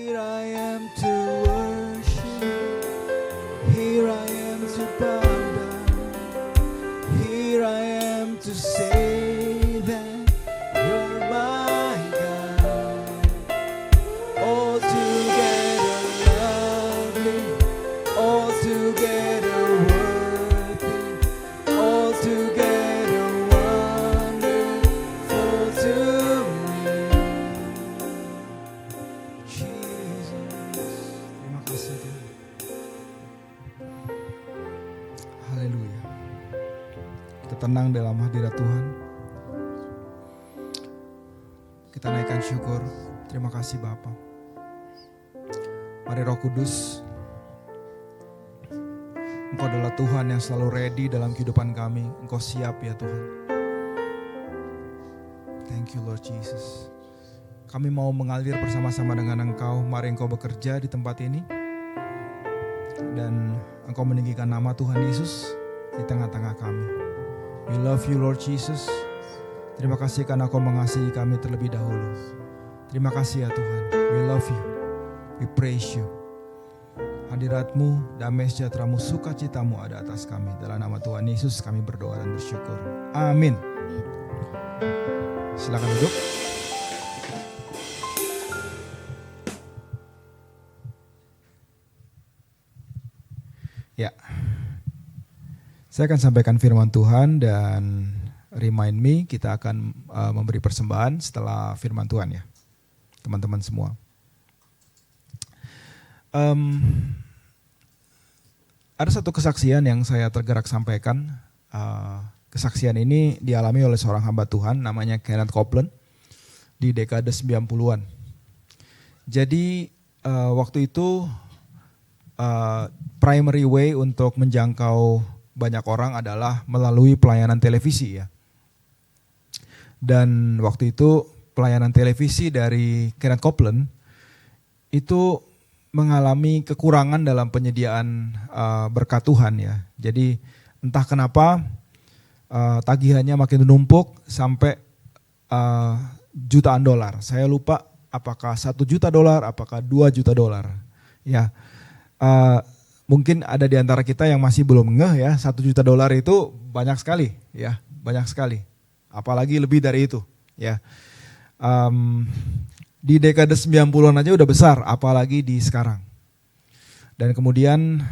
Here I am to worship. Here I am to bow down. Here I am to say that you're my God. Altogether lovely, altogether worthy, altogether wonderful to me. Jesus. Terima kasih Tuhan. Haleluya. Kita tenang dalam hadirat Tuhan. Kita naikkan syukur. Terima kasih Bapa. Mari Roh Kudus, Engkau adalah Tuhan yang selalu ready dalam kehidupan kami. Engkau siap ya Tuhan. Thank you Lord Jesus. Kami mau mengalir bersama-sama dengan Engkau. Mari Engkau bekerja di tempat ini. Dan Engkau meninggikan nama Tuhan Yesus di tengah-tengah kami. We love you Lord Jesus. Terima kasih karena Engkau mengasihi kami terlebih dahulu. Terima kasih ya Tuhan. We love you. We praise you. Hadirat-Mu, damai sejahtera-Mu, sukacita-Mu ada atas kami. Dalam nama Tuhan Yesus kami berdoa dan bersyukur. Amin. Silakan duduk. Ya. Saya akan sampaikan firman Tuhan dan remind me kita akan memberi persembahan setelah firman Tuhan ya. Teman-teman semua. Ada satu kesaksian yang saya tergerak sampaikan. Kesaksian ini dialami oleh seorang hamba Tuhan namanya Kenneth Copeland di dekade 90-an. Jadi waktu itu primary way untuk menjangkau banyak orang adalah melalui pelayanan televisi ya. Dan waktu itu pelayanan televisi dari Kenneth Copeland itu mengalami kekurangan dalam penyediaan berkat Tuhan ya. Jadi entah kenapa tagihannya makin menumpuk sampai jutaan dolar. Saya lupa apakah $1 juta, apakah $2 juta ya. Mungkin ada di antara kita yang masih belum ngeh ya, $1 juta itu banyak sekali ya, banyak sekali. Apalagi lebih dari itu ya. Di dekade 90-an aja udah besar, apalagi di sekarang. Dan kemudian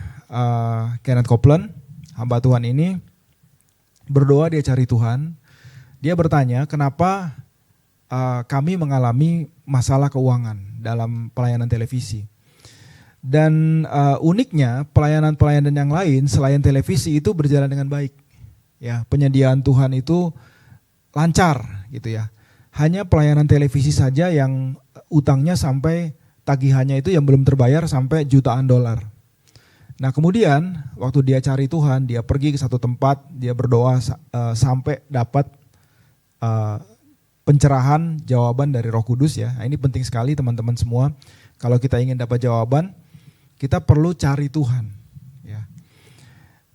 Kenneth Copeland, hamba Tuhan ini berdoa, dia cari Tuhan. Dia bertanya kenapa kami mengalami masalah keuangan dalam pelayanan televisi. Dan uniknya pelayanan-pelayanan yang lain selain televisi itu berjalan dengan baik. Ya, penyediaan Tuhan itu lancar gitu ya. Hanya pelayanan televisi saja yang utangnya sampai tagihannya itu yang belum terbayar sampai jutaan dolar. Nah kemudian waktu dia cari Tuhan, dia pergi ke satu tempat, dia berdoa sampai dapat pencerahan jawaban dari Roh Kudus ya. Nah, ini penting sekali teman-teman semua. Kalau kita ingin dapat jawaban, kita perlu cari Tuhan. Ya.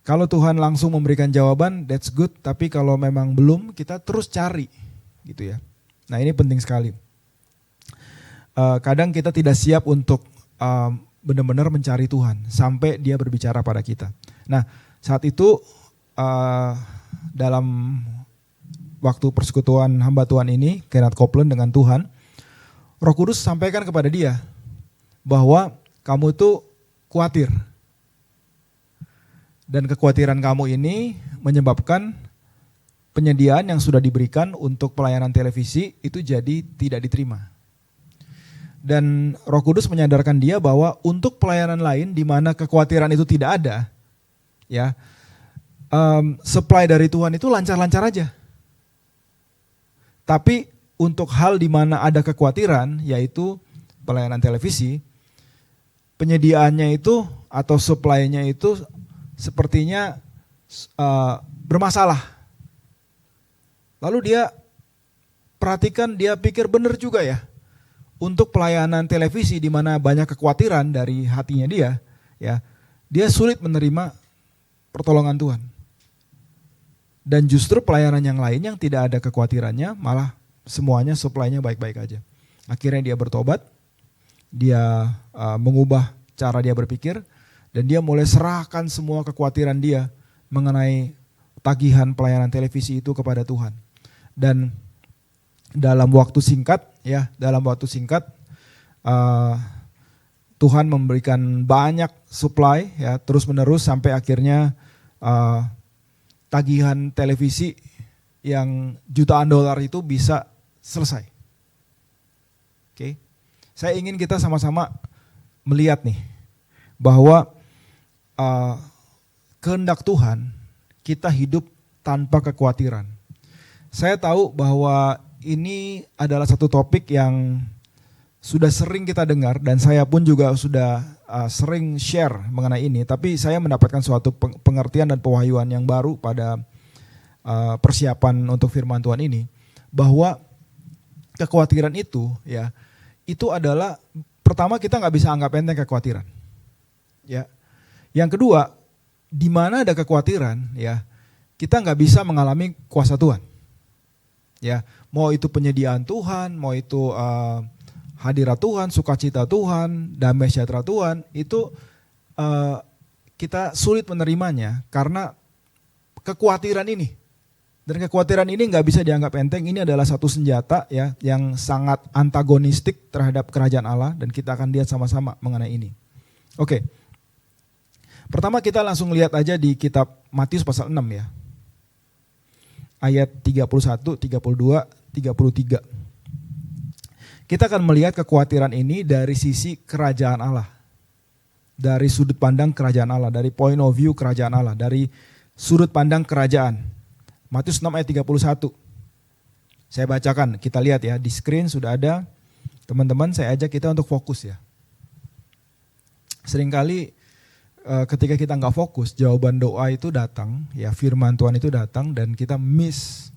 Kalau Tuhan langsung memberikan jawaban, that's good. Tapi kalau memang belum, kita terus cari, gitu ya. Nah ini penting sekali. Kadang kita tidak siap untuk benar-benar mencari Tuhan sampai Dia berbicara pada kita. Nah saat itu dalam waktu persekutuan hamba Tuhan ini, Kenneth Copeland dengan Tuhan, Roh Kudus sampaikan kepada dia bahwa kamu itu khawatir. Dan kekhawatiran kamu ini menyebabkan penyediaan yang sudah diberikan untuk pelayanan televisi itu jadi tidak diterima. Dan Roh Kudus menyadarkan dia bahwa untuk pelayanan lain di mana kekhawatiran itu tidak ada, ya, supply dari Tuhan itu lancar-lancar aja. Tapi untuk hal di mana ada kekhawatiran, yaitu pelayanan televisi, penyediaannya itu atau supply-nya itu sepertinya bermasalah. Lalu dia perhatikan, dia pikir benar juga ya. Untuk pelayanan televisi di mana banyak kekhawatiran dari hatinya dia, ya, dia sulit menerima pertolongan Tuhan. Dan justru pelayanan yang lain yang tidak ada kekhawatirannya, malah semuanya supply-nya baik-baik aja. Akhirnya dia bertobat, dia mengubah cara dia berpikir, dan dia mulai serahkan semua kekhawatiran dia mengenai tagihan pelayanan televisi itu kepada Tuhan. Dan dalam waktu singkat Tuhan memberikan banyak supply ya, terus menerus sampai akhirnya tagihan televisi yang jutaan dolar itu bisa selesai. Oke. Saya ingin kita sama-sama melihat nih bahwa kehendak Tuhan kita hidup tanpa kekhawatiran. Saya tahu bahwa ini adalah satu topik yang sudah sering kita dengar, dan saya pun juga sudah sering share mengenai ini, tapi saya mendapatkan suatu pengertian dan pewahyuan yang baru pada persiapan untuk firman Tuhan ini, bahwa kekhawatiran itu ya, itu adalah pertama, kita nggak bisa anggap enteng kekhawatiran. Ya. Yang kedua, di mana ada kekhawatiran ya, kita nggak bisa mengalami kuasa Tuhan. Ya, mau itu penyediaan Tuhan, mau itu hadirat Tuhan, sukacita Tuhan, damai sejahtera Tuhan, itu kita sulit menerimanya karena kekhawatiran ini. Dan kekhawatiran ini nggak bisa dianggap enteng. Ini adalah satu senjata ya yang sangat antagonistik terhadap kerajaan Allah, dan kita akan lihat sama-sama mengenai ini. Oke. Pertama kita langsung lihat aja di kitab Matius pasal 6 ya. Ayat 31, 32, 33. Kita akan melihat kekhawatiran ini dari sisi kerajaan Allah. Dari sudut pandang kerajaan Allah, dari point of view kerajaan Allah, dari sudut pandang kerajaan. Matius 6 ayat 31. Saya bacakan, kita lihat ya, di screen sudah ada. Teman-teman, saya ajak kita untuk fokus ya. Seringkali ketika kita nggak fokus, jawaban doa itu datang, ya firman Tuhan itu datang, dan kita miss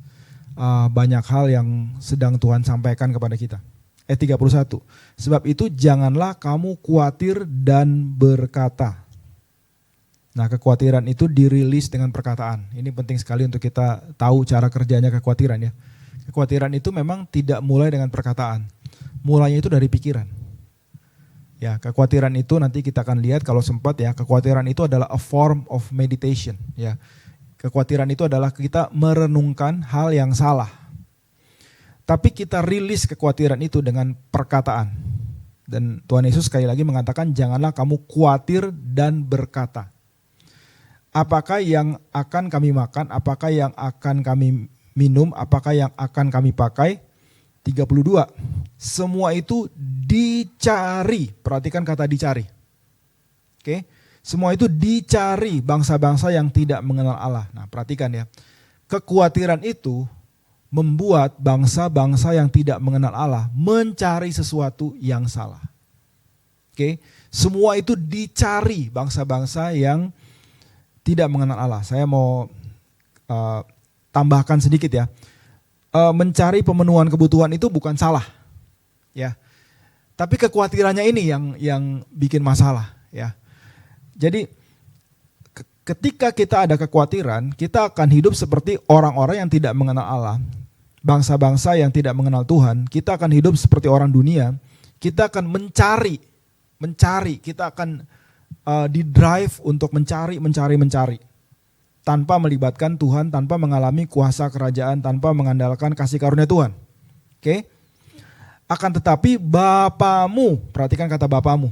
banyak hal yang sedang Tuhan sampaikan kepada kita. Ayat 31. Sebab itu janganlah kamu khawatir dan berkata. Nah, kekhawatiran itu dirilis dengan perkataan. Ini penting sekali untuk kita tahu cara kerjanya kekhawatiran ya. Kekhawatiran itu memang tidak mulai dengan perkataan. Mulainya itu dari pikiran. Ya, kekhawatiran itu nanti kita akan lihat kalau sempat ya, kekhawatiran itu adalah a form of meditation ya. Kekhawatiran itu adalah kita merenungkan hal yang salah. Tapi kita rilis kekhawatiran itu dengan perkataan. Dan Tuhan Yesus sekali lagi mengatakan janganlah kamu khawatir dan berkata. Apakah yang akan kami makan, apakah yang akan kami minum, apakah yang akan kami pakai? 32. Semua itu dicari. Perhatikan kata dicari. Oke. Semua itu dicari bangsa-bangsa yang tidak mengenal Allah. Nah, perhatikan ya. Kekhawatiran itu membuat bangsa-bangsa yang tidak mengenal Allah mencari sesuatu yang salah. Oke. Semua itu dicari bangsa-bangsa yang tidak mengenal Allah. Saya mau tambahkan sedikit ya. Mencari pemenuhan kebutuhan itu bukan salah, ya. Tapi kekhawatirannya ini yang bikin masalah, ya. Jadi ketika kita ada kekhawatiran, kita akan hidup seperti orang-orang yang tidak mengenal Allah, bangsa-bangsa yang tidak mengenal Tuhan. Kita akan hidup seperti orang dunia. Kita akan mencari. Kita akan di-drive untuk mencari. Tanpa melibatkan Tuhan, tanpa mengalami kuasa kerajaan, tanpa mengandalkan kasih karunia Tuhan. Oke? Akan tetapi Bapamu, perhatikan kata Bapamu.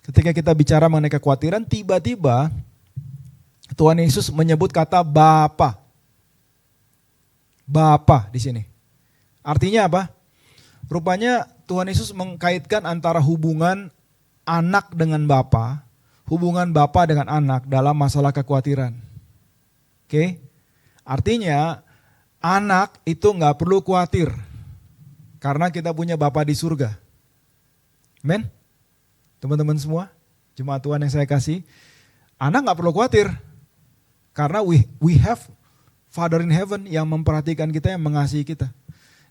Ketika kita bicara mengenai kekhawatiran, tiba-tiba Tuhan Yesus menyebut kata Bapa. Bapa di sini. Artinya apa? Rupanya Tuhan Yesus mengkaitkan antara hubungan anak dengan Bapa, hubungan Bapa dengan anak dalam masalah kekhawatiran. Oke, artinya anak itu nggak perlu khawatir karena kita punya Bapa di surga. Amen, teman-teman semua, jemaat Tuhan yang saya kasih, anak nggak perlu khawatir karena we have Father in Heaven yang memperhatikan kita, yang mengasihi kita.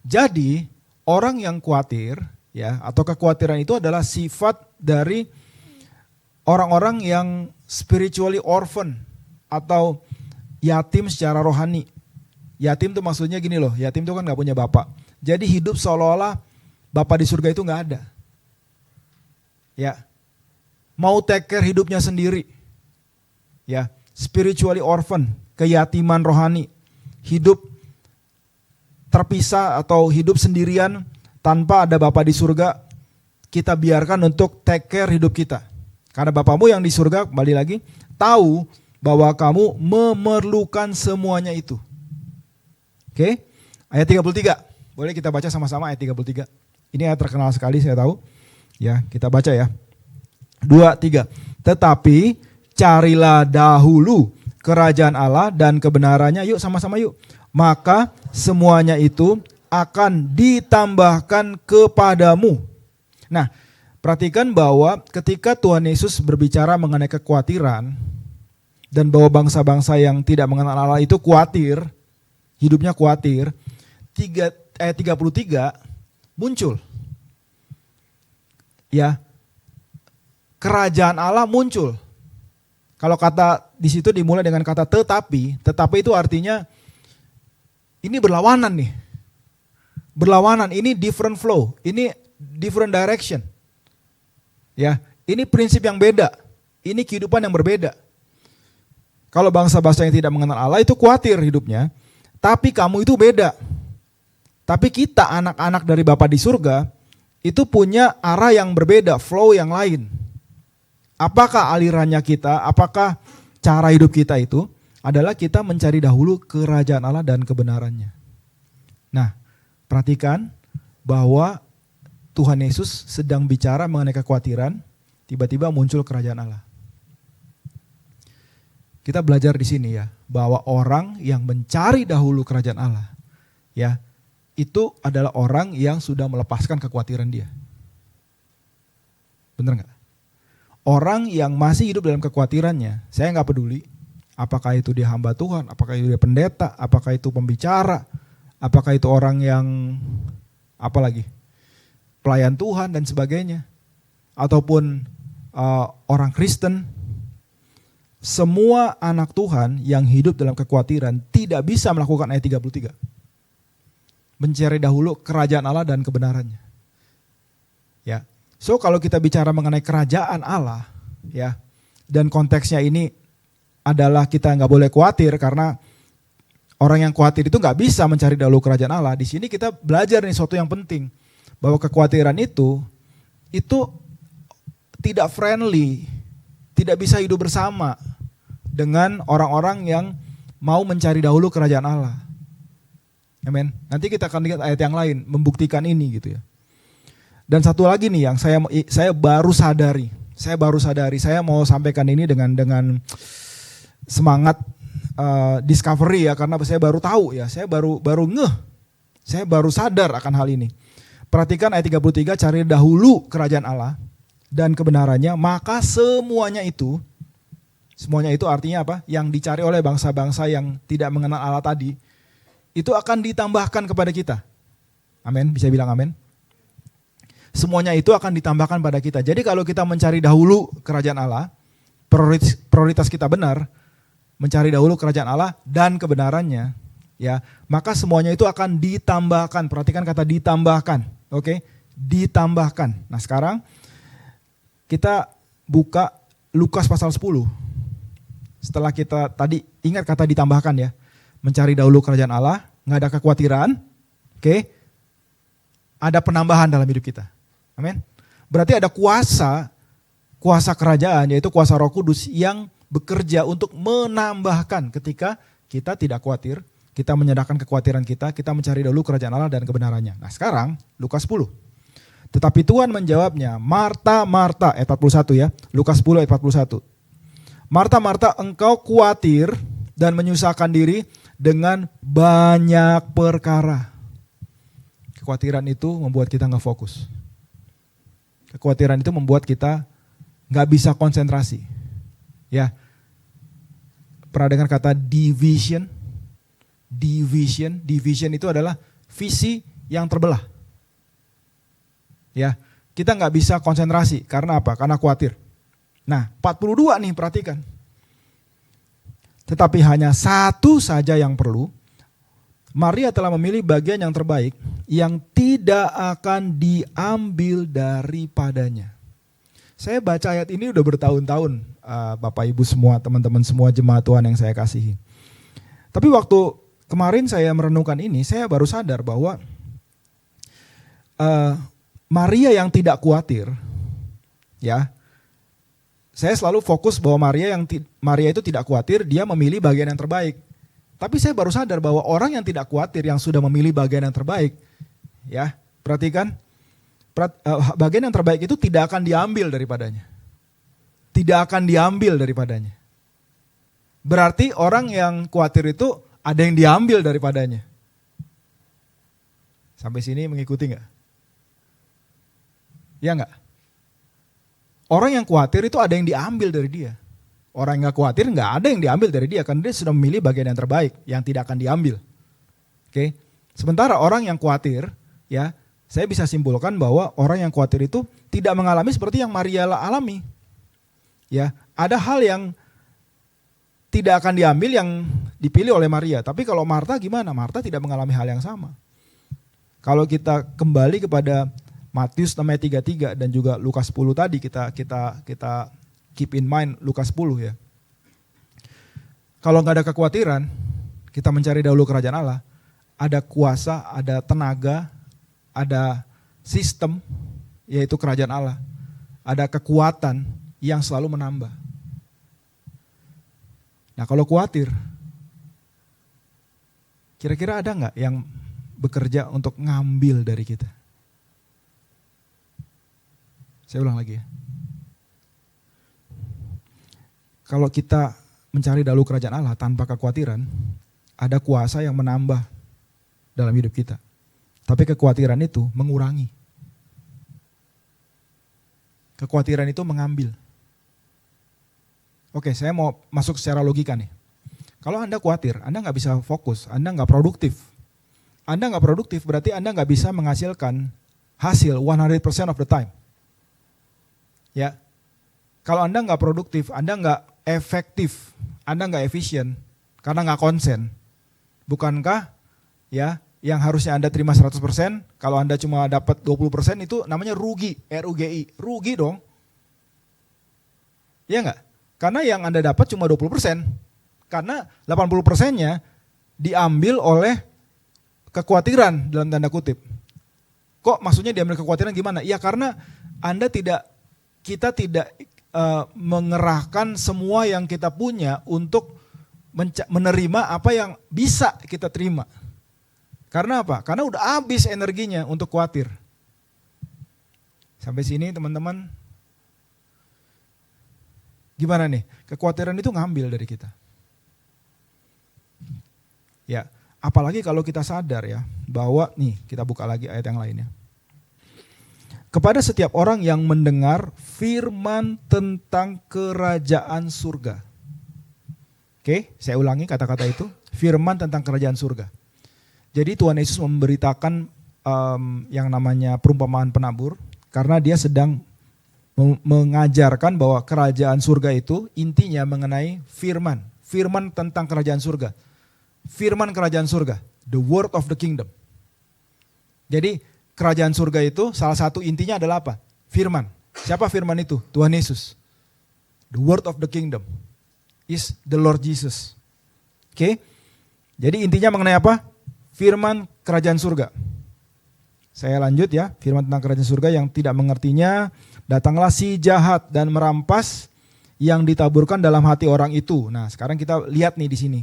Jadi orang yang khawatir, ya, atau kekhawatiran itu adalah sifat dari orang-orang yang spiritually orphan atau yatim secara rohani. Yatim itu maksudnya gini loh, yatim itu kan gak punya bapak. Jadi hidup seolah-olah bapak di surga itu gak ada. Ya. Mau take care hidupnya sendiri. Ya, spiritually orphan, keyatiman rohani. Hidup terpisah atau hidup sendirian tanpa ada Bapa di surga, kita biarkan untuk take care hidup kita. Karena Bapamu yang di surga, kembali lagi, tahu bahwa kamu memerlukan semuanya itu. Oke, ayat 33. Boleh kita baca sama-sama ayat 33. Ini ayat terkenal sekali saya tahu. Ya, kita baca ya. 2, 3. Tetapi carilah dahulu kerajaan Allah dan kebenarannya. Yuk sama-sama yuk. Maka semuanya itu akan ditambahkan kepadamu. Nah, perhatikan bahwa ketika Tuhan Yesus berbicara mengenai kekhawatiran dan bahwa bangsa-bangsa yang tidak mengenal Allah itu khawatir, hidupnya khawatir, ayat 33 muncul. Ya. Kerajaan Allah muncul. Kalau kata di situ dimulai dengan kata tetapi itu artinya ini berlawanan nih. Berlawanan, ini different flow, ini different direction. Ya, ini prinsip yang beda. Ini kehidupan yang berbeda. Kalau bangsa-bangsa yang tidak mengenal Allah itu khawatir hidupnya, tapi kamu itu beda. Tapi kita anak-anak dari Bapa di surga itu punya arah yang berbeda, flow yang lain. Apakah alirannya kita, apakah cara hidup kita itu adalah kita mencari dahulu kerajaan Allah dan kebenarannya. Nah, perhatikan bahwa Tuhan Yesus sedang bicara mengenai kekhawatiran, tiba-tiba muncul kerajaan Allah. Kita belajar di sini ya, bahwa orang yang mencari dahulu kerajaan Allah, ya, itu adalah orang yang sudah melepaskan kekhawatiran dia. Benar nggak? Orang yang masih hidup dalam kekhawatirannya, saya nggak peduli, apakah itu dia hamba Tuhan, apakah itu dia pendeta, apakah itu pembicara, apakah itu orang yang apa lagi, pelayan Tuhan dan sebagainya, ataupun orang Kristen, semua anak Tuhan yang hidup dalam kekhawatiran tidak bisa melakukan ayat 33. Mencari dahulu kerajaan Allah dan kebenarannya. Ya. So kalau kita bicara mengenai kerajaan Allah, ya, dan konteksnya ini adalah kita nggak boleh khawatir karena orang yang khawatir itu nggak bisa mencari dahulu kerajaan Allah. Di sini kita belajar nih sesuatu yang penting, bahwa kekhawatiran itu tidak friendly, tidak bisa hidup bersama dengan orang-orang yang mau mencari dahulu kerajaan Allah. Amin. Nanti kita akan lihat ayat yang lain membuktikan ini gitu ya. Dan satu lagi nih yang saya baru sadari, saya mau sampaikan ini dengan semangat discovery ya, karena saya baru tahu ya, saya baru sadar akan hal ini. Perhatikan ayat 33, cari dahulu kerajaan Allah dan kebenarannya, maka semuanya itu artinya apa? Yang dicari oleh bangsa-bangsa yang tidak mengenal Allah tadi, itu akan ditambahkan kepada kita. Amin, bisa bilang amin. Semuanya itu akan ditambahkan pada kita. Jadi kalau kita mencari dahulu kerajaan Allah, prioritas kita benar, mencari dahulu kerajaan Allah dan kebenarannya, ya, maka semuanya itu akan ditambahkan. Perhatikan kata ditambahkan, oke? Ditambahkan. Nah sekarang kita buka Lukas pasal 10. Setelah kita tadi ingat kata ditambahkan ya, mencari dahulu kerajaan Allah, nggak ada kekhawatiran, oke? Ada penambahan dalam hidup kita. Amin. Berarti ada kuasa kerajaan, yaitu kuasa Roh Kudus yang bekerja untuk menambahkan ketika kita tidak khawatir, kita menyerahkan kekhawatiran kita mencari dahulu kerajaan Allah dan kebenarannya. Nah sekarang Lukas 10. Tetapi Tuhan menjawabnya, Marta, Marta, ayat 41 ya, Lukas 10 ayat 41. Marta, Marta, engkau khawatir dan menyusahkan diri dengan banyak perkara. Kekhawatiran itu membuat kita gak fokus. Kekhawatiran itu membuat kita gak bisa konsentrasi. Ya, pernah dengar kata division? Division itu adalah visi yang terbelah. Ya, kita gak bisa konsentrasi. Karena apa? Karena khawatir. Nah, 42 nih, perhatikan. Tetapi hanya satu saja yang perlu. Maria telah memilih bagian yang terbaik yang tidak akan diambil daripadanya. Saya baca ayat ini udah bertahun-tahun, Bapak Ibu semua, teman-teman semua jemaat Tuhan yang saya kasihi. Tapi waktu kemarin saya merenungkan ini, saya baru sadar bahwa Maria yang tidak khawatir, ya, saya selalu fokus bahwa Maria itu tidak khawatir, dia memilih bagian yang terbaik. Tapi saya baru sadar bahwa orang yang tidak khawatir yang sudah memilih bagian yang terbaik, ya, perhatikan, bagian yang terbaik itu tidak akan diambil daripadanya. Tidak akan diambil daripadanya. Berarti orang yang khawatir itu ada yang diambil daripadanya. Sampai sini mengikuti nggak? Ya nggak? Orang yang khawatir itu ada yang diambil dari dia. Orang yang nggak khawatir nggak ada yang diambil dari dia karena dia sudah memilih bagian yang terbaik yang tidak akan diambil. Oke? Sementara orang yang khawatir, ya, saya bisa simpulkan bahwa orang yang khawatir itu tidak mengalami seperti yang Maria alami. Ya, ada hal yang tidak akan diambil yang dipilih oleh Maria. Tapi kalau Marta gimana? Marta tidak mengalami hal yang sama. Kalau kita kembali kepada Matius 6:33 dan juga Lukas 10 tadi kita keep in mind Lukas 10 ya. Kalau nggak ada kekhawatiran, kita mencari dahulu kerajaan Allah, ada kuasa, ada tenaga, ada sistem, yaitu kerajaan Allah. Ada kekuatan yang selalu menambah. Nah kalau khawatir, kira-kira ada nggak yang bekerja untuk ngambil dari kita? Saya ulang lagi ya. Kalau kita mencari dahulu kerajaan Allah tanpa kekhawatiran, ada kuasa yang menambah dalam hidup kita. Tapi kekhawatiran itu mengurangi. Kekhawatiran itu mengambil. Oke, saya mau masuk secara logika nih. Kalau Anda khawatir, Anda nggak bisa fokus, Anda nggak produktif. Anda nggak produktif berarti Anda nggak bisa menghasilkan hasil 100% of the time. Ya, kalau Anda nggak produktif, Anda nggak efektif, Anda nggak efisien, karena nggak konsen. Bukankah ya yang harusnya Anda terima 100%, kalau Anda cuma dapat 20% itu namanya rugi, RUGI, rugi dong. Iya nggak? Karena yang Anda dapat cuma 20%, karena 80%-nya diambil oleh kekhawatiran dalam tanda kutip. Kok maksudnya diambil kekhawatiran gimana? Ya karena kita tidak mengerahkan semua yang kita punya untuk menerima apa yang bisa kita terima. Karena apa? Karena udah habis energinya untuk khawatir. Sampai sini teman-teman, gimana nih? Kekhawatiran itu ngambil dari kita. Ya, apalagi kalau kita sadar ya, bahwa nih kita buka lagi ayat yang lainnya. Kepada setiap orang yang mendengar firman tentang kerajaan surga. Oke, saya ulangi kata-kata itu, firman tentang kerajaan surga. Jadi Tuhan Yesus memberitakan yang namanya perumpamaan penabur, karena dia sedang mengajarkan bahwa kerajaan surga itu intinya mengenai firman. Firman tentang kerajaan surga. Firman kerajaan surga, the word of the kingdom. Jadi kerajaan surga itu salah satu intinya adalah apa? Firman. Siapa firman itu? Tuhan Yesus. The word of the kingdom is the Lord Jesus. Oke? Jadi intinya mengenai apa? Firman kerajaan surga. Saya lanjut ya, firman tentang kerajaan surga yang tidak mengertinya, datanglah si jahat dan merampas yang ditaburkan dalam hati orang itu. Nah, sekarang kita lihat nih di sini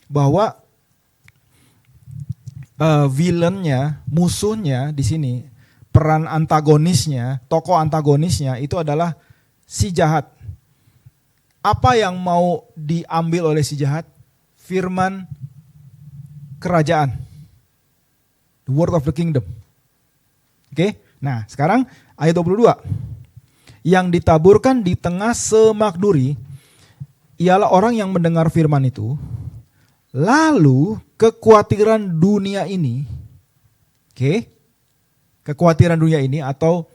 bahwa villainnya, musuhnya di sini, peran antagonisnya, tokoh antagonisnya itu adalah si jahat. Apa yang mau diambil oleh si jahat? Firman kerajaan. The word of the kingdom. Oke, nah sekarang ayat 22. Yang ditaburkan di tengah semak duri ialah orang yang mendengar firman itu, lalu kekhawatiran dunia ini, kekhawatiran dunia ini atau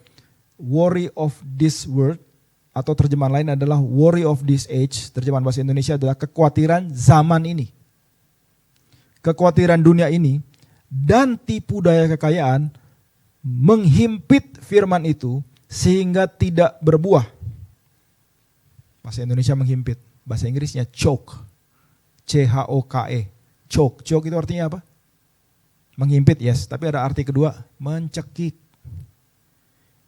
worry of this world, atau terjemahan lain adalah worry of this age, terjemahan bahasa Indonesia adalah kekhawatiran zaman ini. Kekhawatiran dunia ini dan tipu daya kekayaan menghimpit firman itu sehingga tidak berbuah. Bahasa Indonesia menghimpit. Bahasa Inggrisnya choke. C-H-O-K-E. Choke. Choke itu artinya apa? Menghimpit, yes. Tapi ada arti kedua, mencekik.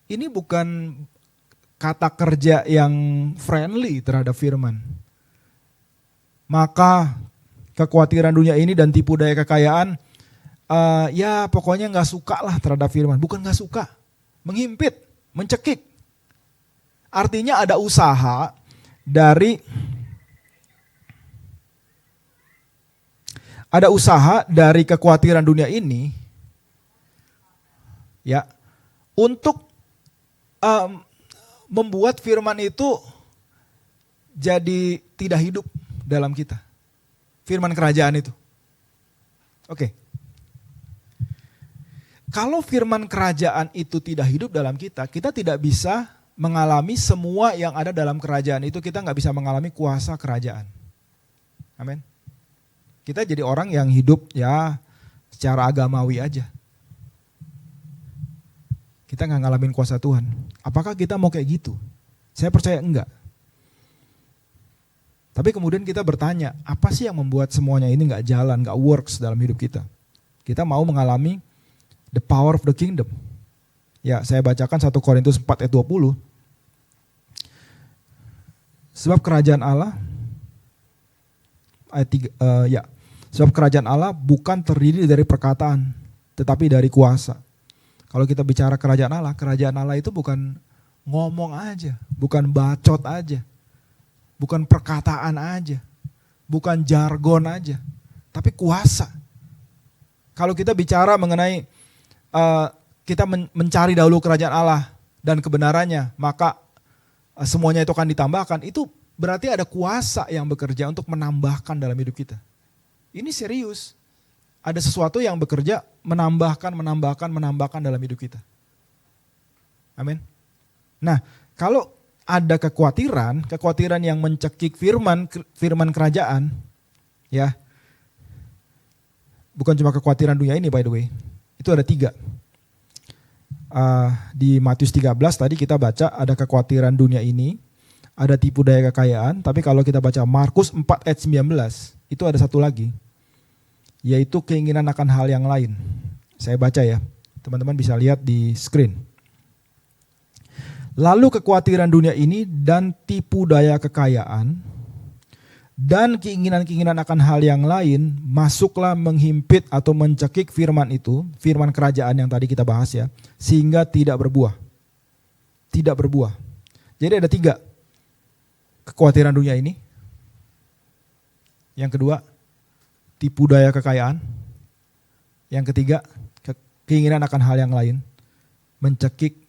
Ini bukan kata kerja yang friendly terhadap firman. Maka kekhawatiran dunia ini dan tipu daya kekayaan, ya pokoknya gak suka lah terhadap firman. Bukan gak suka, menghimpit, mencekik. Artinya ada usaha dari kekhawatiran dunia ini ya untuk membuat firman itu jadi tidak hidup dalam kita. Firman kerajaan itu. Oke. Kalau firman kerajaan itu tidak hidup dalam kita, kita tidak bisa mengalami semua yang ada dalam kerajaan itu, kita nggak bisa mengalami kuasa kerajaan. Amin. Kita jadi orang yang hidup ya secara agamawi aja. Kita nggak ngalamin kuasa Tuhan. Apakah kita mau kayak gitu? Saya percaya enggak. Tapi kemudian kita bertanya, apa sih yang membuat semuanya ini nggak jalan, nggak works dalam hidup kita? Kita mau mengalami the power of the kingdom. Ya, saya bacakan 1 Korintus 4 ayat 20. Sebab kerajaan Allah ayat 3, sebab kerajaan Allah bukan terdiri dari perkataan, tetapi dari kuasa. Kalau kita bicara kerajaan Allah itu bukan ngomong aja, bukan bacot aja, bukan perkataan aja, bukan jargon aja, tapi kuasa. Kalau kita bicara mengenai kita mencari dahulu kerajaan Allah dan kebenarannya, maka semuanya itu akan ditambahkan. Itu berarti ada kuasa yang bekerja untuk menambahkan dalam hidup kita. Ini serius. Ada sesuatu yang bekerja menambahkan dalam hidup kita. Amin. Nah, kalau ada kekhawatiran yang mencekik firman kerajaan, ya, bukan cuma kekhawatiran dunia ini by the way, itu ada 3. Di Matius 13 tadi kita baca ada kekhawatiran dunia ini, ada tipu daya kekayaan, tapi kalau kita baca Markus 4 ayat 19, itu ada satu lagi, yaitu keinginan akan hal yang lain. Saya baca ya, teman-teman bisa lihat di screen. Lalu kekhawatiran dunia ini dan tipu daya kekayaan dan keinginan-keinginan akan hal yang lain masuklah menghimpit atau mencekik firman itu, firman kerajaan yang tadi kita bahas ya, sehingga tidak berbuah. Tidak berbuah. Jadi ada 3 kekhawatiran dunia ini. Yang kedua, tipu daya kekayaan. Yang ketiga, keinginan akan hal yang lain, mencekik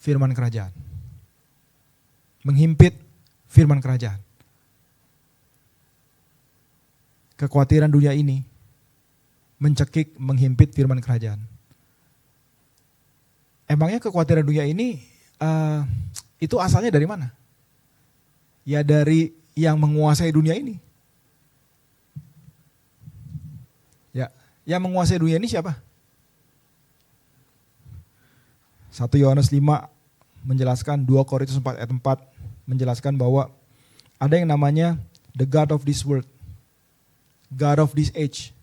firman kerajaan. Menghimpit firman kerajaan. Kekhawatiran dunia ini mencekik, menghimpit firman kerajaan. Emangnya kekhawatiran dunia ini itu asalnya dari mana? Ya dari yang menguasai dunia ini. Ya, yang menguasai dunia ini siapa? 1 Yohanes 5 menjelaskan, 2 Korintus 4 ayat 4 menjelaskan bahwa ada yang namanya the God of this world, God of this age.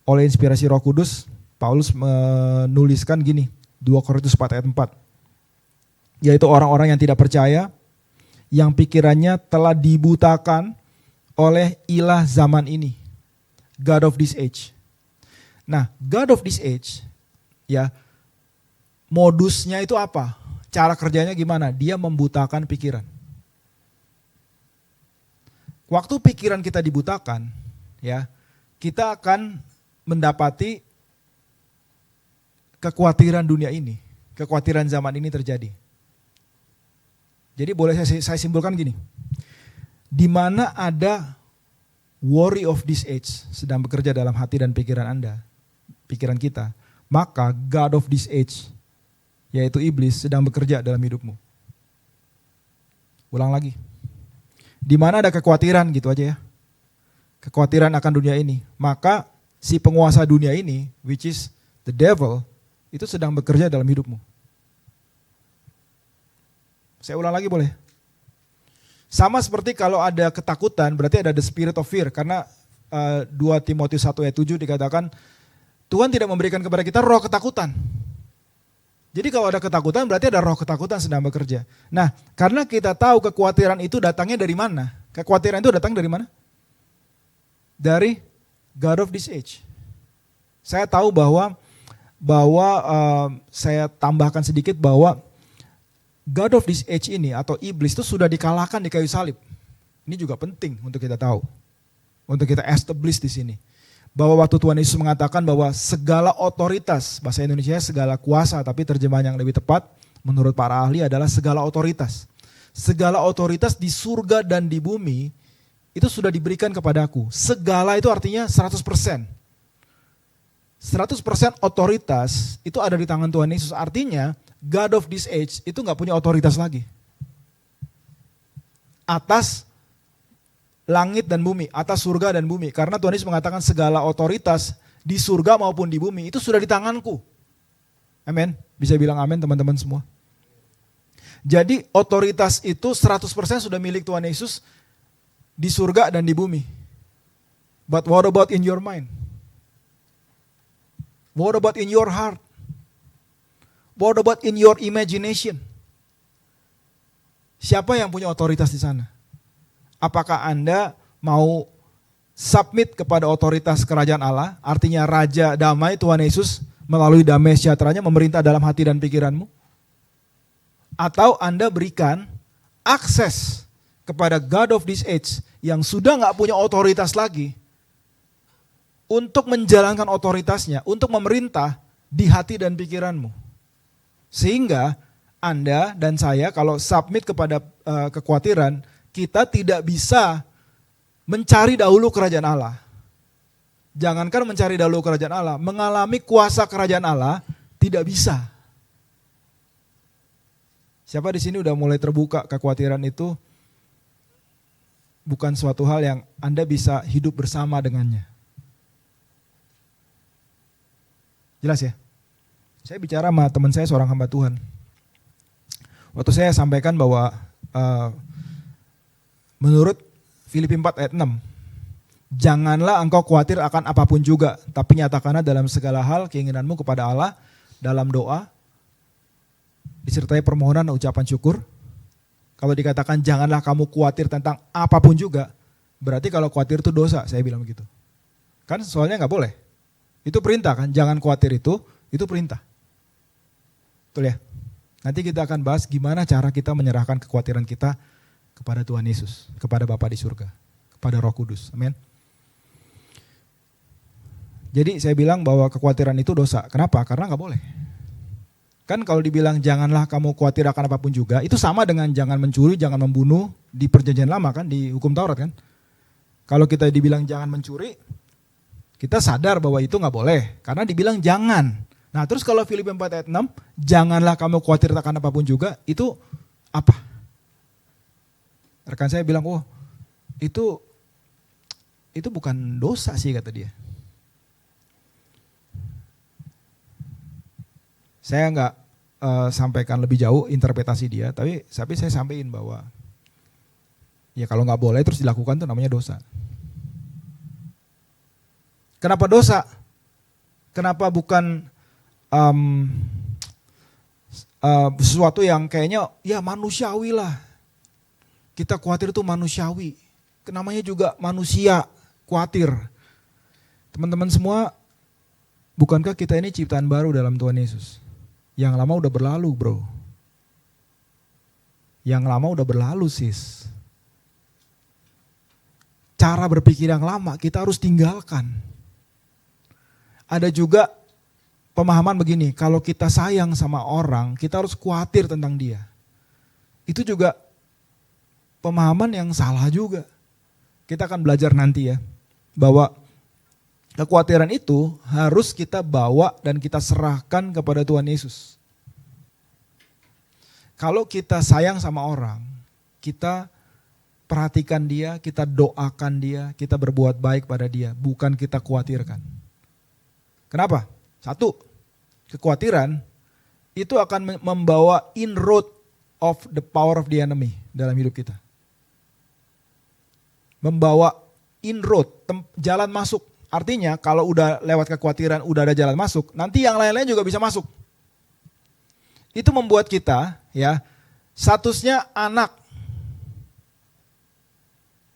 Oleh inspirasi Roh Kudus, Paulus menuliskan gini, 2 Korintus 4 ayat 4. Yaitu orang-orang yang tidak percaya, yang pikirannya telah dibutakan oleh ilah zaman ini. God of this age. Nah, God of this age, ya, modusnya itu apa? Cara kerjanya gimana? Dia membutakan pikiran. Waktu pikiran kita dibutakan, ya, kita akan mendapati kekhawatiran dunia ini, kekhawatiran zaman ini terjadi. Jadi boleh saya simpulkan gini, di mana ada worry of this age sedang bekerja dalam hati dan pikiran Anda, pikiran kita, maka God of this age, yaitu iblis, sedang bekerja dalam hidupmu. Ulang lagi. Di mana ada kekhawatiran, gitu aja ya. Kekhawatiran akan dunia ini, maka si penguasa dunia ini, which is the devil, itu sedang bekerja dalam hidupmu. Saya ulang lagi boleh? Sama seperti kalau ada ketakutan, berarti ada the spirit of fear. Karena 2 Timotius 1 ayat 7 dikatakan, Tuhan tidak memberikan kepada kita roh ketakutan. Jadi kalau ada ketakutan berarti ada roh ketakutan sedang bekerja. Nah, karena kita tahu kekhawatiran itu datangnya dari mana? Kekhawatiran itu datang dari mana? Dari God of this age. Saya tahu bahwa saya tambahkan sedikit bahwa God of this age ini atau iblis itu sudah dikalahkan di kayu salib. Ini juga penting untuk kita tahu. Untuk kita establish di sini. Bahwa waktu Tuhan Yesus mengatakan bahwa segala otoritas, bahasa Indonesia segala kuasa, tapi terjemahan yang lebih tepat menurut para ahli adalah segala otoritas. Segala otoritas di surga dan di bumi itu sudah diberikan kepadaku. Segala itu artinya 100%. 100% otoritas itu ada di tangan Tuhan Yesus. Artinya God of this age itu gak punya otoritas lagi. Atas langit dan bumi, atas surga dan bumi. Karena Tuhan Yesus mengatakan segala otoritas di surga maupun di bumi itu sudah di tanganku. Amin. Bisa bilang amin teman-teman semua. Jadi otoritas itu 100% sudah milik Tuhan Yesus di surga dan di bumi. But what about in your mind? What about in your heart? What about in your imagination? Siapa yang punya otoritas di sana? Apakah Anda mau submit kepada otoritas kerajaan Allah, artinya Raja Damai Tuhan Yesus melalui damai sejahteranya memerintah dalam hati dan pikiranmu? Atau Anda berikan akses kepada God of this age yang sudah gak punya otoritas lagi untuk menjalankan otoritasnya, untuk memerintah di hati dan pikiranmu. Sehingga Anda dan saya kalau submit kepada kekhawatiran, kita tidak bisa mencari dahulu kerajaan Allah. Jangankan mencari dahulu kerajaan Allah, mengalami kuasa kerajaan Allah tidak bisa. Siapa di sini udah mulai terbuka kekhawatiran itu bukan suatu hal yang Anda bisa hidup bersama dengannya. Jelas ya? Saya bicara sama teman saya seorang hamba Tuhan. Waktu saya sampaikan bahwa menurut Filipi 4 ayat 6, janganlah engkau khawatir akan apapun juga, tapi nyatakanlah dalam segala hal keinginanmu kepada Allah dalam doa, disertai permohonan dan ucapan syukur. Kalau dikatakan janganlah kamu khawatir tentang apapun juga, berarti kalau khawatir itu dosa, saya bilang begitu. Kan soalnya gak boleh. Itu perintah kan, jangan khawatir itu perintah. Betul ya? Nanti kita akan bahas gimana cara kita menyerahkan kekhawatiran kita kepada Tuhan Yesus, kepada Bapa di surga, kepada Roh Kudus. Amin. Jadi saya bilang bahwa kekhawatiran itu dosa. Kenapa? Karena gak boleh. Kan kalau dibilang janganlah kamu khawatir akan apapun juga, itu sama dengan jangan mencuri, jangan membunuh di perjanjian lama kan, di hukum Taurat kan. Kalau kita dibilang jangan mencuri, kita sadar bahwa itu gak boleh, karena dibilang jangan. Nah terus kalau Filipi 4 ayat 6, janganlah kamu khawatir akan apapun juga, itu apa? Rekan saya bilang, oh itu bukan dosa sih kata dia. Saya nggak sampaikan lebih jauh interpretasi dia, tapi saya sampaikan bahwa ya kalau nggak boleh terus dilakukan itu namanya dosa. Kenapa dosa? Kenapa bukan sesuatu yang kayaknya ya manusiawi lah. Kita khawatir itu manusiawi. Namanya juga manusia khawatir. Teman-teman semua, bukankah kita ini ciptaan baru dalam Tuhan Yesus? Yang lama udah berlalu bro. Yang lama udah berlalu sis. Cara berpikir yang lama kita harus tinggalkan. Ada juga pemahaman begini, kalau kita sayang sama orang, kita harus khawatir tentang dia. Itu juga pemahaman yang salah juga. Kita akan belajar nanti ya, bahwa kekhawatiran itu harus kita bawa dan kita serahkan kepada Tuhan Yesus. Kalau kita sayang sama orang, kita perhatikan dia, kita doakan dia, kita berbuat baik pada dia, bukan kita khawatirkan. Kenapa? Satu, kekhawatiran itu akan membawa inroad of the power of the enemy dalam hidup kita. Membawa inroad, jalan masuk. Artinya kalau udah lewat kekhawatiran, udah ada jalan masuk, nanti yang lain-lain juga bisa masuk. Itu membuat kita ya statusnya anak.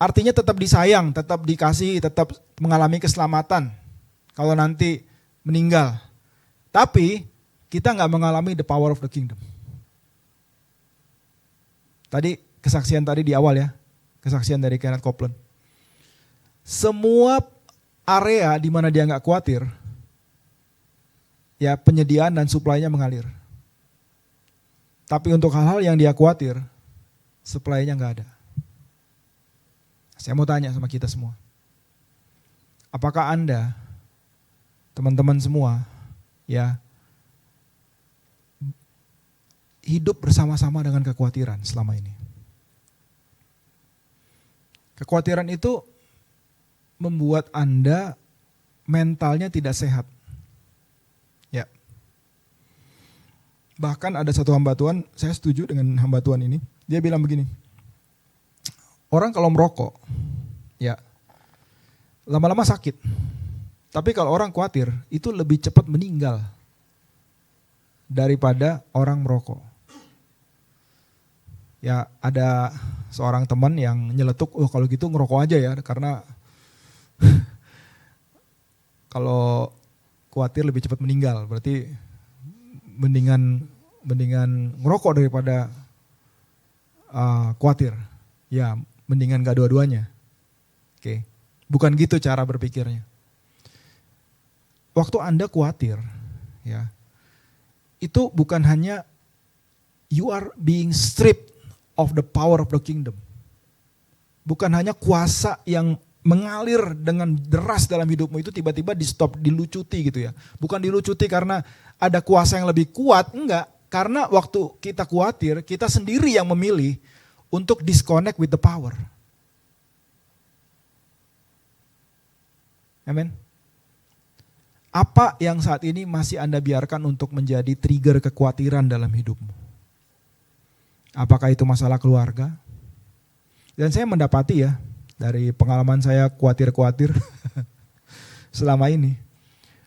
Artinya tetap disayang, tetap dikasih, tetap mengalami keselamatan kalau nanti meninggal. Tapi kita nggak mengalami the power of the kingdom. Tadi kesaksian tadi di awal ya, kesaksian dari Kenneth Copeland. Semua area di mana dia nggak khawatir, ya penyediaan dan suplainya mengalir. Tapi untuk hal-hal yang dia khawatir, suplainya nggak ada. Saya mau tanya sama kita semua, apakah Anda, teman-teman semua, ya hidup bersama-sama dengan kekhawatiran selama ini? Kekhawatiran itu membuat Anda mentalnya tidak sehat. Ya. Bahkan ada satu hamba Tuhan, saya setuju dengan hamba Tuhan ini. Dia bilang begini, orang kalau merokok, ya lama-lama sakit. Tapi kalau orang khawatir, itu lebih cepat meninggal daripada orang merokok. Ya ada seorang teman yang nyeletuk, oh kalau gitu ngerokok aja ya, karena kalau khawatir lebih cepat meninggal, berarti mendingan ngerokok daripada khawatir. Ya, mendingan gak dua-duanya. Oke. Bukan gitu cara berpikirnya. Waktu Anda khawatir, ya, itu bukan hanya you are being stripped of the power of the kingdom. Bukan hanya kuasa yang mengalir dengan deras dalam hidupmu itu tiba-tiba di stop, dilucuti gitu ya. Bukan dilucuti karena ada kuasa yang lebih kuat, enggak. Karena waktu kita khawatir, kita sendiri yang memilih untuk disconnect with the power. Amen. Apa yang saat ini masih Anda biarkan untuk menjadi trigger kekhawatiran dalam hidupmu? Apakah itu masalah keluarga? Dan saya mendapati ya, dari pengalaman saya khawatir-khawatir selama ini,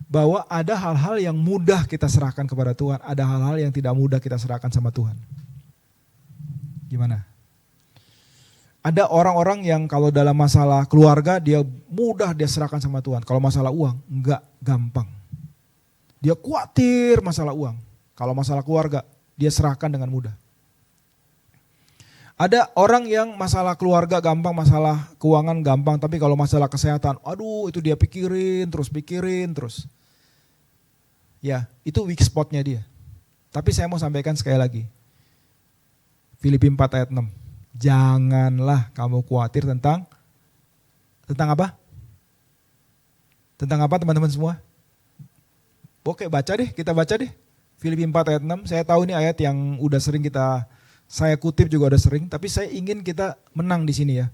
bahwa ada hal-hal yang mudah kita serahkan kepada Tuhan, ada hal-hal yang tidak mudah kita serahkan sama Tuhan. Gimana? Ada orang-orang yang kalau dalam masalah keluarga dia mudah dia serahkan sama Tuhan. Kalau masalah uang enggak, gampang. Dia khawatir masalah uang. Kalau masalah keluarga dia serahkan dengan mudah. Ada orang yang masalah keluarga gampang, masalah keuangan gampang, tapi kalau masalah kesehatan, aduh itu dia pikirin terus. Ya, itu weak spotnya dia. Tapi saya mau sampaikan sekali lagi. Filipi 4 ayat 6. Janganlah kamu khawatir tentang apa? Tentang apa teman-teman semua? Oke, kita baca deh. Filipi 4 ayat 6, saya tahu ini ayat yang udah sering saya kutip juga udah sering, tapi saya ingin kita menang di sini ya.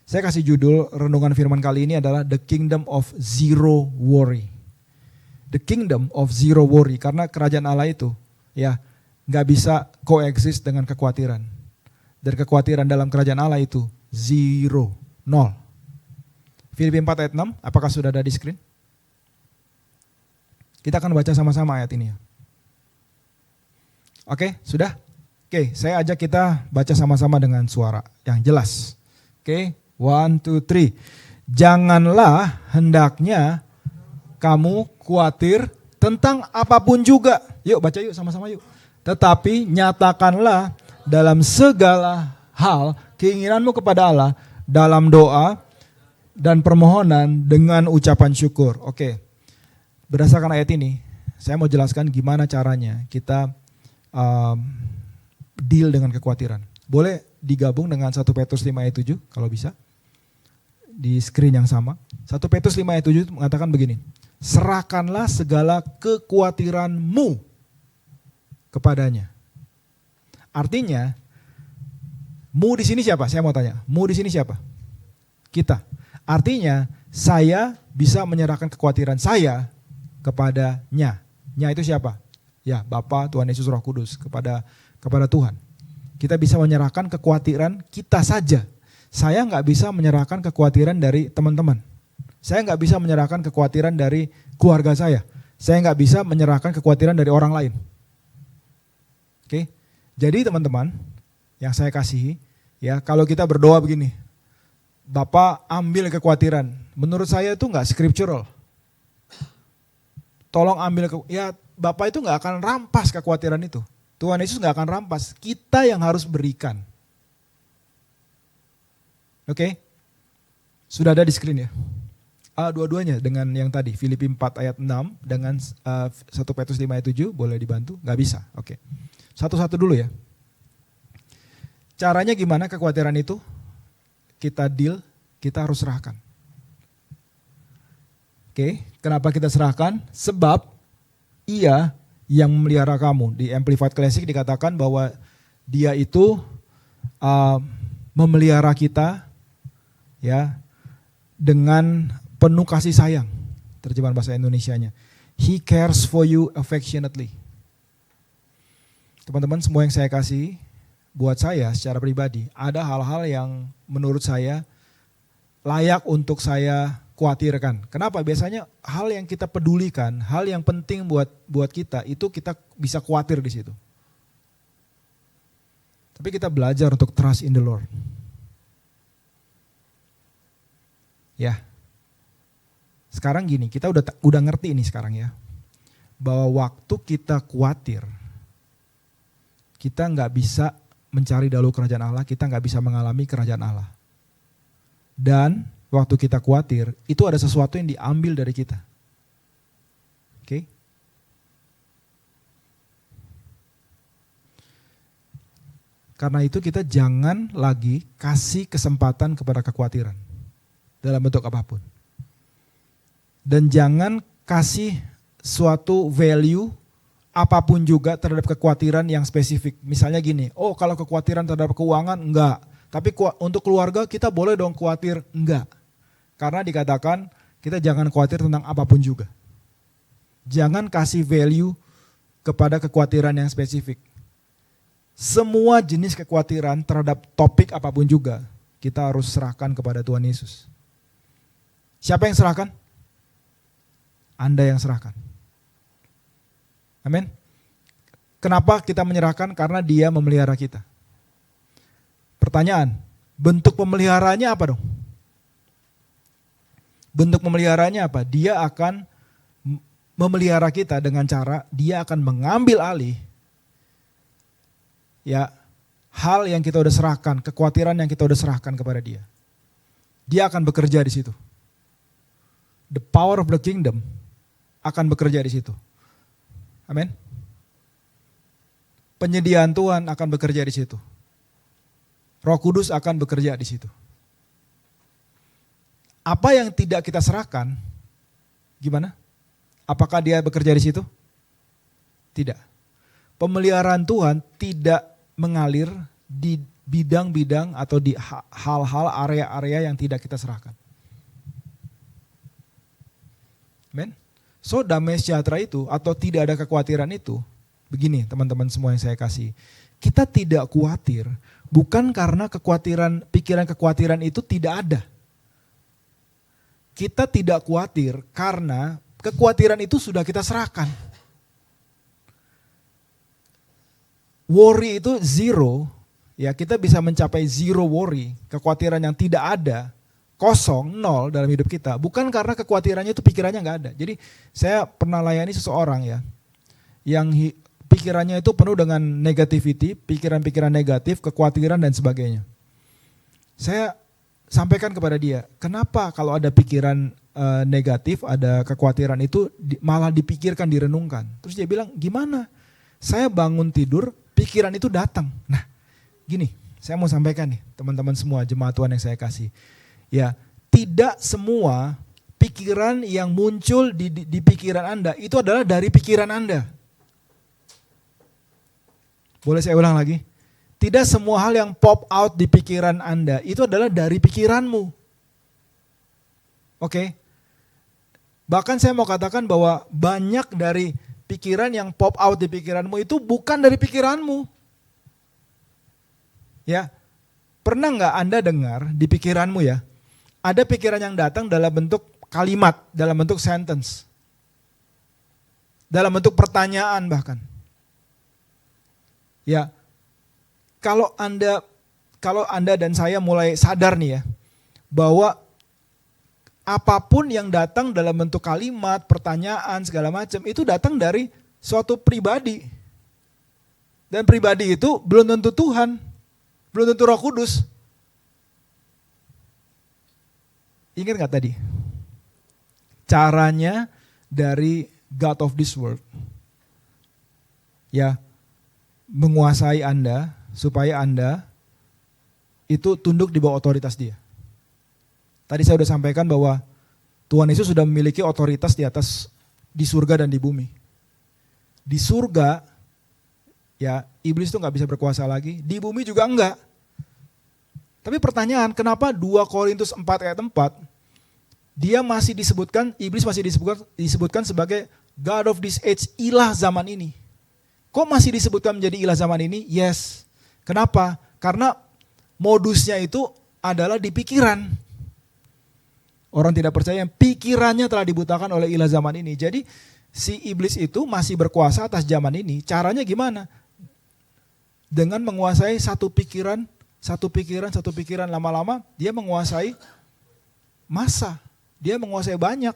Saya kasih judul renungan firman kali ini adalah The Kingdom of Zero Worry. The Kingdom of Zero Worry, karena kerajaan Allah itu ya nggak bisa coexist dengan kekhawatiran. Dan kekhawatiran dalam kerajaan Allah itu zero, nol. Filipi 4 ayat 6, apakah sudah ada di screen? Kita akan baca sama-sama ayat ini ya. Oke, sudah? Oke, saya ajak kita baca sama-sama dengan suara yang jelas. Oke, 1, 2, 3. Janganlah hendaknya kamu khawatir tentang apapun juga. Yuk baca yuk sama-sama yuk. Tetapi nyatakanlah dalam segala hal keinginanmu kepada Allah dalam doa dan permohonan dengan ucapan syukur. Oke, berdasarkan ayat ini saya mau jelaskan gimana caranya kita deal dengan kekhawatiran. Boleh digabung dengan 1 Petrus 5 ayat 7 kalau bisa. Di screen yang sama. 1 Petrus 5 ayat 7 mengatakan begini. Serahkanlah segala kekhawatiranmu kepadanya. Artinya, mu di sini siapa? Saya mau tanya. Mu di sini siapa? Kita. Artinya, saya bisa menyerahkan kekhawatiran saya kepadanya. Nya itu siapa? Ya, Bapa, Tuhan Yesus, Roh Kudus kepada Tuhan. Kita bisa menyerahkan kekhawatiran kita saja. Saya nggak bisa menyerahkan kekhawatiran dari teman-teman. Saya nggak bisa menyerahkan kekhawatiran dari keluarga saya. Saya nggak bisa menyerahkan kekhawatiran dari orang lain. Oke, jadi teman-teman yang saya kasihi, ya kalau kita berdoa begini, Bapak ambil kekhawatiran. Menurut saya itu nggak scriptural. Tolong ambil, ya Bapak itu nggak akan rampas kekhawatiran itu. Tuhan Yesus nggak akan rampas. Kita yang harus berikan. Oke, sudah ada di screen ya. Dua-duanya dengan yang tadi Filipi 4 ayat 6 dengan 1 Petrus 5 ayat 7 boleh dibantu? Nggak bisa. Oke. Satu-satu dulu ya. Caranya gimana kekhawatiran itu? Kita deal, kita harus serahkan. Oke, kenapa kita serahkan? Sebab Ia yang memelihara kamu. Di Amplified Classic dikatakan bahwa Dia itu memelihara kita ya dengan penuh kasih sayang. Terjemahan bahasa Indonesianya. He cares for you affectionately. Teman-teman semua yang saya kasih, buat saya secara pribadi, ada hal-hal yang menurut saya layak untuk saya khawatirkan. Kenapa? Biasanya hal yang kita pedulikan, hal yang penting buat kita, itu kita bisa khawatir di situ. Tapi kita belajar untuk trust in the Lord. Ya. Sekarang gini, kita udah ngerti ini sekarang ya. Bahwa waktu kita khawatir, kita nggak bisa mencari dahulu kerajaan Allah, kita nggak bisa mengalami kerajaan Allah. Dan waktu kita khawatir, itu ada sesuatu yang diambil dari kita. Oke? Karena itu kita jangan lagi kasih kesempatan kepada kekhawatiran. Dalam bentuk apapun. Dan jangan kasih suatu value apapun juga terhadap kekhawatiran yang spesifik. Misalnya gini, oh kalau kekhawatiran terhadap keuangan, enggak. Tapi untuk keluarga kita boleh dong khawatir, enggak. Karena dikatakan kita jangan khawatir tentang apapun juga. Jangan kasih value kepada kekhawatiran yang spesifik. Semua jenis kekhawatiran terhadap topik apapun juga, kita harus serahkan kepada Tuhan Yesus. Siapa yang serahkan? Anda yang serahkan. Amin. Kenapa kita menyerahkan? Karena Dia memelihara kita. Pertanyaan, bentuk pemeliharaannya apa dong? Bentuk pemeliharaannya apa? Dia akan memelihara kita dengan cara Dia akan mengambil alih ya hal yang kita udah serahkan, kekhawatiran yang kita udah serahkan kepada Dia. Dia akan bekerja di situ. The power of the kingdom akan bekerja di situ. Amin. Penyediaan Tuhan akan bekerja di situ. Roh Kudus akan bekerja di situ. Apa yang tidak kita serahkan, gimana? Apakah Dia bekerja di situ? Tidak. Pemeliharaan Tuhan tidak mengalir di bidang-bidang atau di hal-hal area-area yang tidak kita serahkan. Amen. So damai sejahtera itu atau tidak ada kekhawatiran itu, begini teman-teman semua yang saya kasih. Kita tidak khawatir bukan karena kekhawatiran, pikiran kekhawatiran itu tidak ada. Kita tidak khawatir karena kekhawatiran itu sudah kita serahkan. Worry itu zero, ya kita bisa mencapai zero worry, kekhawatiran yang tidak ada, kosong, nol dalam hidup kita. Bukan karena kekhawatirannya itu pikirannya nggak ada. Jadi saya pernah layani seseorang ya, yang pikirannya itu penuh dengan negativity, pikiran-pikiran negatif, kekhawatiran dan sebagainya. Saya sampaikan kepada dia, kenapa kalau ada pikiran negatif, ada kekhawatiran itu malah dipikirkan, direnungkan. Terus dia bilang, gimana? Saya bangun tidur, pikiran itu datang. Nah, gini, saya mau sampaikan nih, teman-teman semua, jemaat Tuhan yang saya kasih. Ya, tidak semua pikiran yang muncul di pikiran Anda itu adalah dari pikiran Anda. Boleh saya ulang lagi? Tidak semua hal yang pop out di pikiran Anda itu adalah dari pikiranmu. Oke? Bahkan saya mau katakan bahwa banyak dari pikiran yang pop out di pikiranmu itu bukan dari pikiranmu. Ya, pernah nggak Anda dengar di pikiranmu ya, ada pikiran yang datang dalam bentuk kalimat, dalam bentuk sentence, dalam bentuk pertanyaan bahkan. Ya, kalau Anda dan saya mulai sadar nih ya, bahwa apapun yang datang dalam bentuk kalimat, pertanyaan, segala macam, itu datang dari suatu pribadi. Dan pribadi itu belum tentu Tuhan, belum tentu Roh Kudus. Ingat gak tadi? Caranya dari God of this world. Ya, menguasai Anda, supaya Anda itu tunduk di bawah otoritas dia. Tadi saya sudah sampaikan bahwa Tuhan Yesus sudah memiliki otoritas di atas, di surga dan di bumi. Di surga, ya iblis itu gak bisa berkuasa lagi, di bumi juga enggak. Tapi pertanyaan, kenapa 2 Korintus 4 ayat 4, dia masih disebutkan, iblis masih disebutkan sebagai God of this age, ilah zaman ini. Kok masih disebutkan menjadi ilah zaman ini? Yes. Kenapa? Karena modusnya itu adalah di pikiran. Orang tidak percaya, pikirannya telah dibutakan oleh ilah zaman ini. Jadi si iblis itu masih berkuasa atas zaman ini. Caranya gimana? Dengan menguasai satu pikiran, lama-lama dia menguasai massa. Dia menguasai banyak.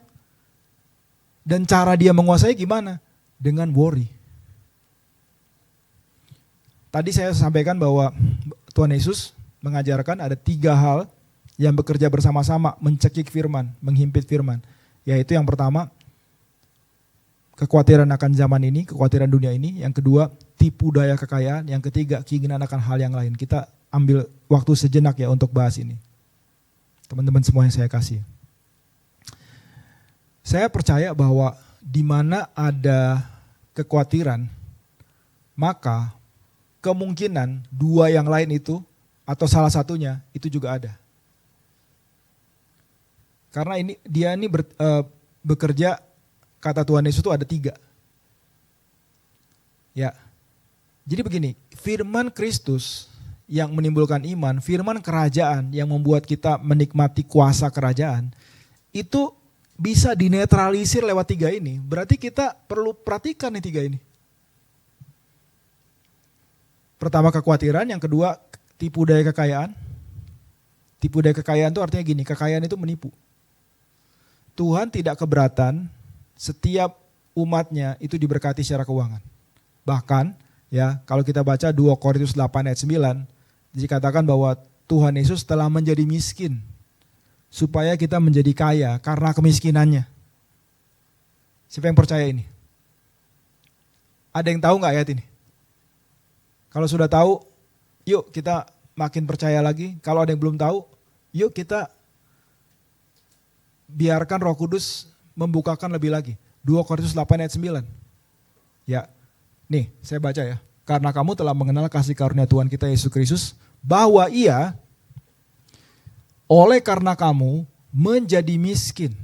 Dan cara dia menguasai gimana? Dengan worry. Tadi saya sampaikan bahwa Tuhan Yesus mengajarkan ada 3 hal yang bekerja bersama-sama mencekik firman, menghimpit firman. Yaitu yang pertama, kekhawatiran akan zaman ini, kekhawatiran dunia ini. Yang kedua, tipu daya kekayaan. Yang ketiga, keinginan akan hal yang lain. Kita ambil waktu sejenak ya untuk bahas ini. Teman-teman semua yang saya kasih. Saya percaya bahwa di mana ada kekhawatiran, maka kemungkinan 2 yang lain itu atau salah satunya itu juga ada. Karena dia bekerja, kata Tuhan Yesus itu ada 3. Ya. Jadi begini, firman Kristus yang menimbulkan iman, firman kerajaan yang membuat kita menikmati kuasa kerajaan, itu bisa dinetralisir lewat 3 ini. Berarti kita perlu perhatikan nih 3 ini. Pertama kekhawatiran, yang kedua tipu daya kekayaan. Tipu daya kekayaan itu artinya gini, kekayaan itu menipu. Tuhan tidak keberatan setiap umatnya itu diberkati secara keuangan. Bahkan ya kalau kita baca 2 Korintus 8 ayat 9, dikatakan bahwa Tuhan Yesus telah menjadi miskin supaya kita menjadi kaya karena kemiskinannya. Siapa yang percaya ini? Ada yang tahu gak ayat ini? Kalau sudah tahu, yuk kita makin percaya lagi. Kalau ada yang belum tahu, yuk kita biarkan Roh Kudus membukakan lebih lagi. 2 Korintus 8 ayat 9. Ya, nih saya baca ya. Karena kamu telah mengenal kasih karunia Tuhan kita Yesus Kristus, bahwa Ia oleh karena kamu menjadi miskin.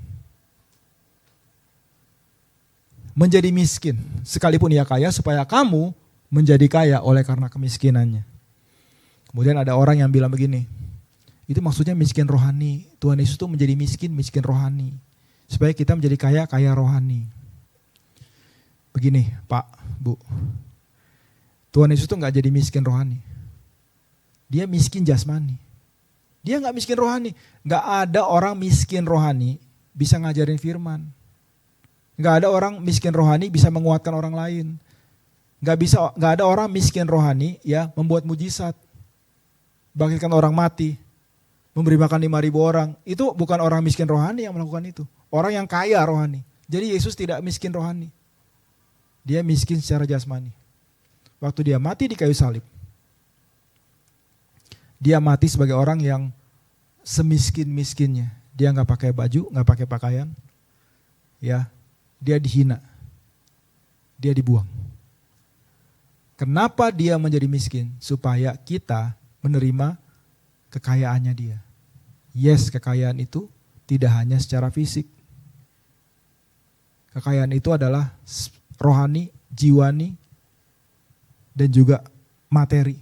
Menjadi miskin, sekalipun Ia kaya, supaya kamu menjadi kaya oleh karena kemiskinannya. Kemudian ada orang yang bilang begini, itu maksudnya miskin rohani. Tuhan Yesus itu menjadi miskin rohani. Supaya kita menjadi kaya rohani. Begini Pak, Bu. Tuhan Yesus itu gak jadi miskin rohani. Dia miskin jasmani. Dia gak miskin rohani. Gak ada orang miskin rohani bisa ngajarin firman. Gak ada orang miskin rohani bisa menguatkan orang lain. Gak ada orang miskin rohani ya membuat mujizat. Bangkitkan orang mati. Memberi makan 5.000 orang. Itu bukan orang miskin rohani yang melakukan itu. Orang yang kaya rohani. Jadi Yesus tidak miskin rohani. Dia miskin secara jasmani. Waktu dia mati di kayu salib, dia mati sebagai orang yang semiskin-miskinnya. Dia gak pakai baju, gak pakai pakaian. Ya, dia dihina. Dia dibuang. Kenapa dia menjadi miskin? Supaya kita menerima kekayaannya dia. Yes, kekayaan itu tidak hanya secara fisik. Kekayaan itu adalah rohani, jiwani, dan juga materi.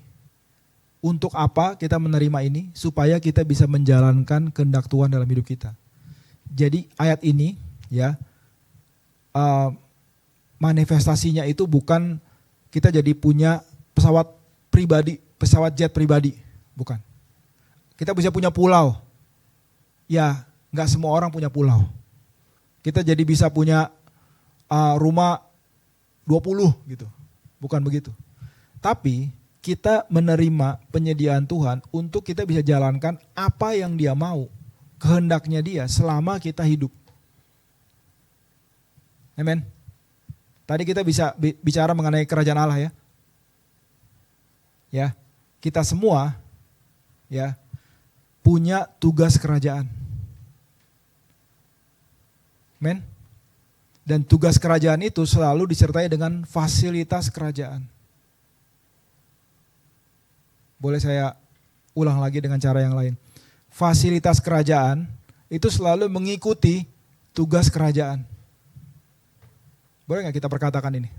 Untuk apa kita menerima ini? Supaya kita bisa menjalankan kehendak Tuhan dalam hidup kita. Jadi ayat ini ya, manifestasinya itu bukan kita jadi punya pesawat pribadi, pesawat jet pribadi, bukan. Kita bisa punya pulau, ya nggak semua orang punya pulau. Kita jadi bisa punya rumah 20 gitu, bukan begitu. Tapi kita menerima penyediaan Tuhan untuk kita bisa jalankan apa yang Dia mau, kehendaknya Dia selama kita hidup. Amen. Tadi kita bisa bicara mengenai kerajaan Allah ya. Ya, kita semua ya punya tugas kerajaan. Amen. Dan tugas kerajaan itu selalu disertai dengan fasilitas kerajaan. Boleh saya ulang lagi dengan cara yang lain. Fasilitas kerajaan itu selalu mengikuti tugas kerajaan. Boleh gak kita perkatakan ini?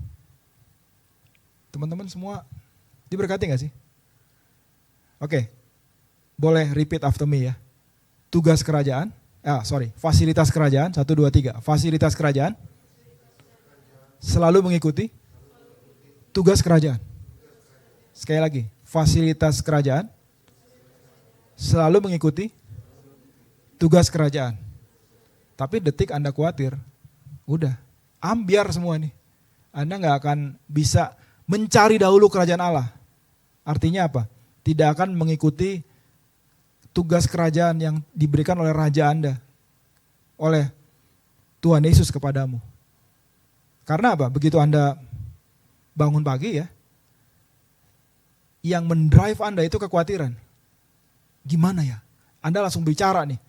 Teman-teman semua diberkati gak sih? Oke, boleh repeat after me ya. Tugas kerajaan, fasilitas kerajaan, 1, 2, 3. Fasilitas kerajaan selalu mengikuti tugas kerajaan. Sekali lagi, fasilitas kerajaan selalu mengikuti tugas kerajaan. Tapi detik Anda khawatir, udah, ambiar semua nih. Anda gak akan bisa mencari dahulu kerajaan Allah. Artinya apa? Tidak akan mengikuti tugas kerajaan yang diberikan oleh Raja Anda, oleh Tuhan Yesus kepadamu. Karena apa? Begitu Anda bangun pagi ya, yang mendrive Anda itu kekhawatiran. Gimana ya? Anda langsung bicara nih.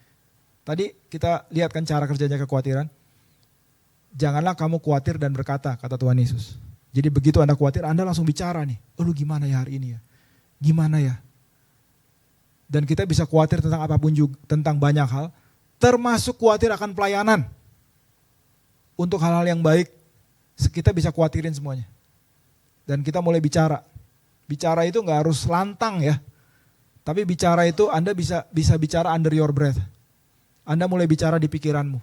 Tadi kita lihat kan cara kerjanya kekhawatiran. Janganlah kamu khawatir dan berkata, kata Tuhan Yesus. Jadi begitu Anda khawatir, Anda langsung bicara nih. Lu gimana ya hari ini ya? Gimana ya? Dan kita bisa khawatir tentang apapun juga, tentang banyak hal. Termasuk khawatir akan pelayanan. Untuk hal-hal yang baik, kita bisa khawatirin semuanya. Dan kita mulai bicara. Bicara itu gak harus lantang ya. Tapi bicara itu Anda bisa bicara under your breath. Anda mulai bicara di pikiranmu.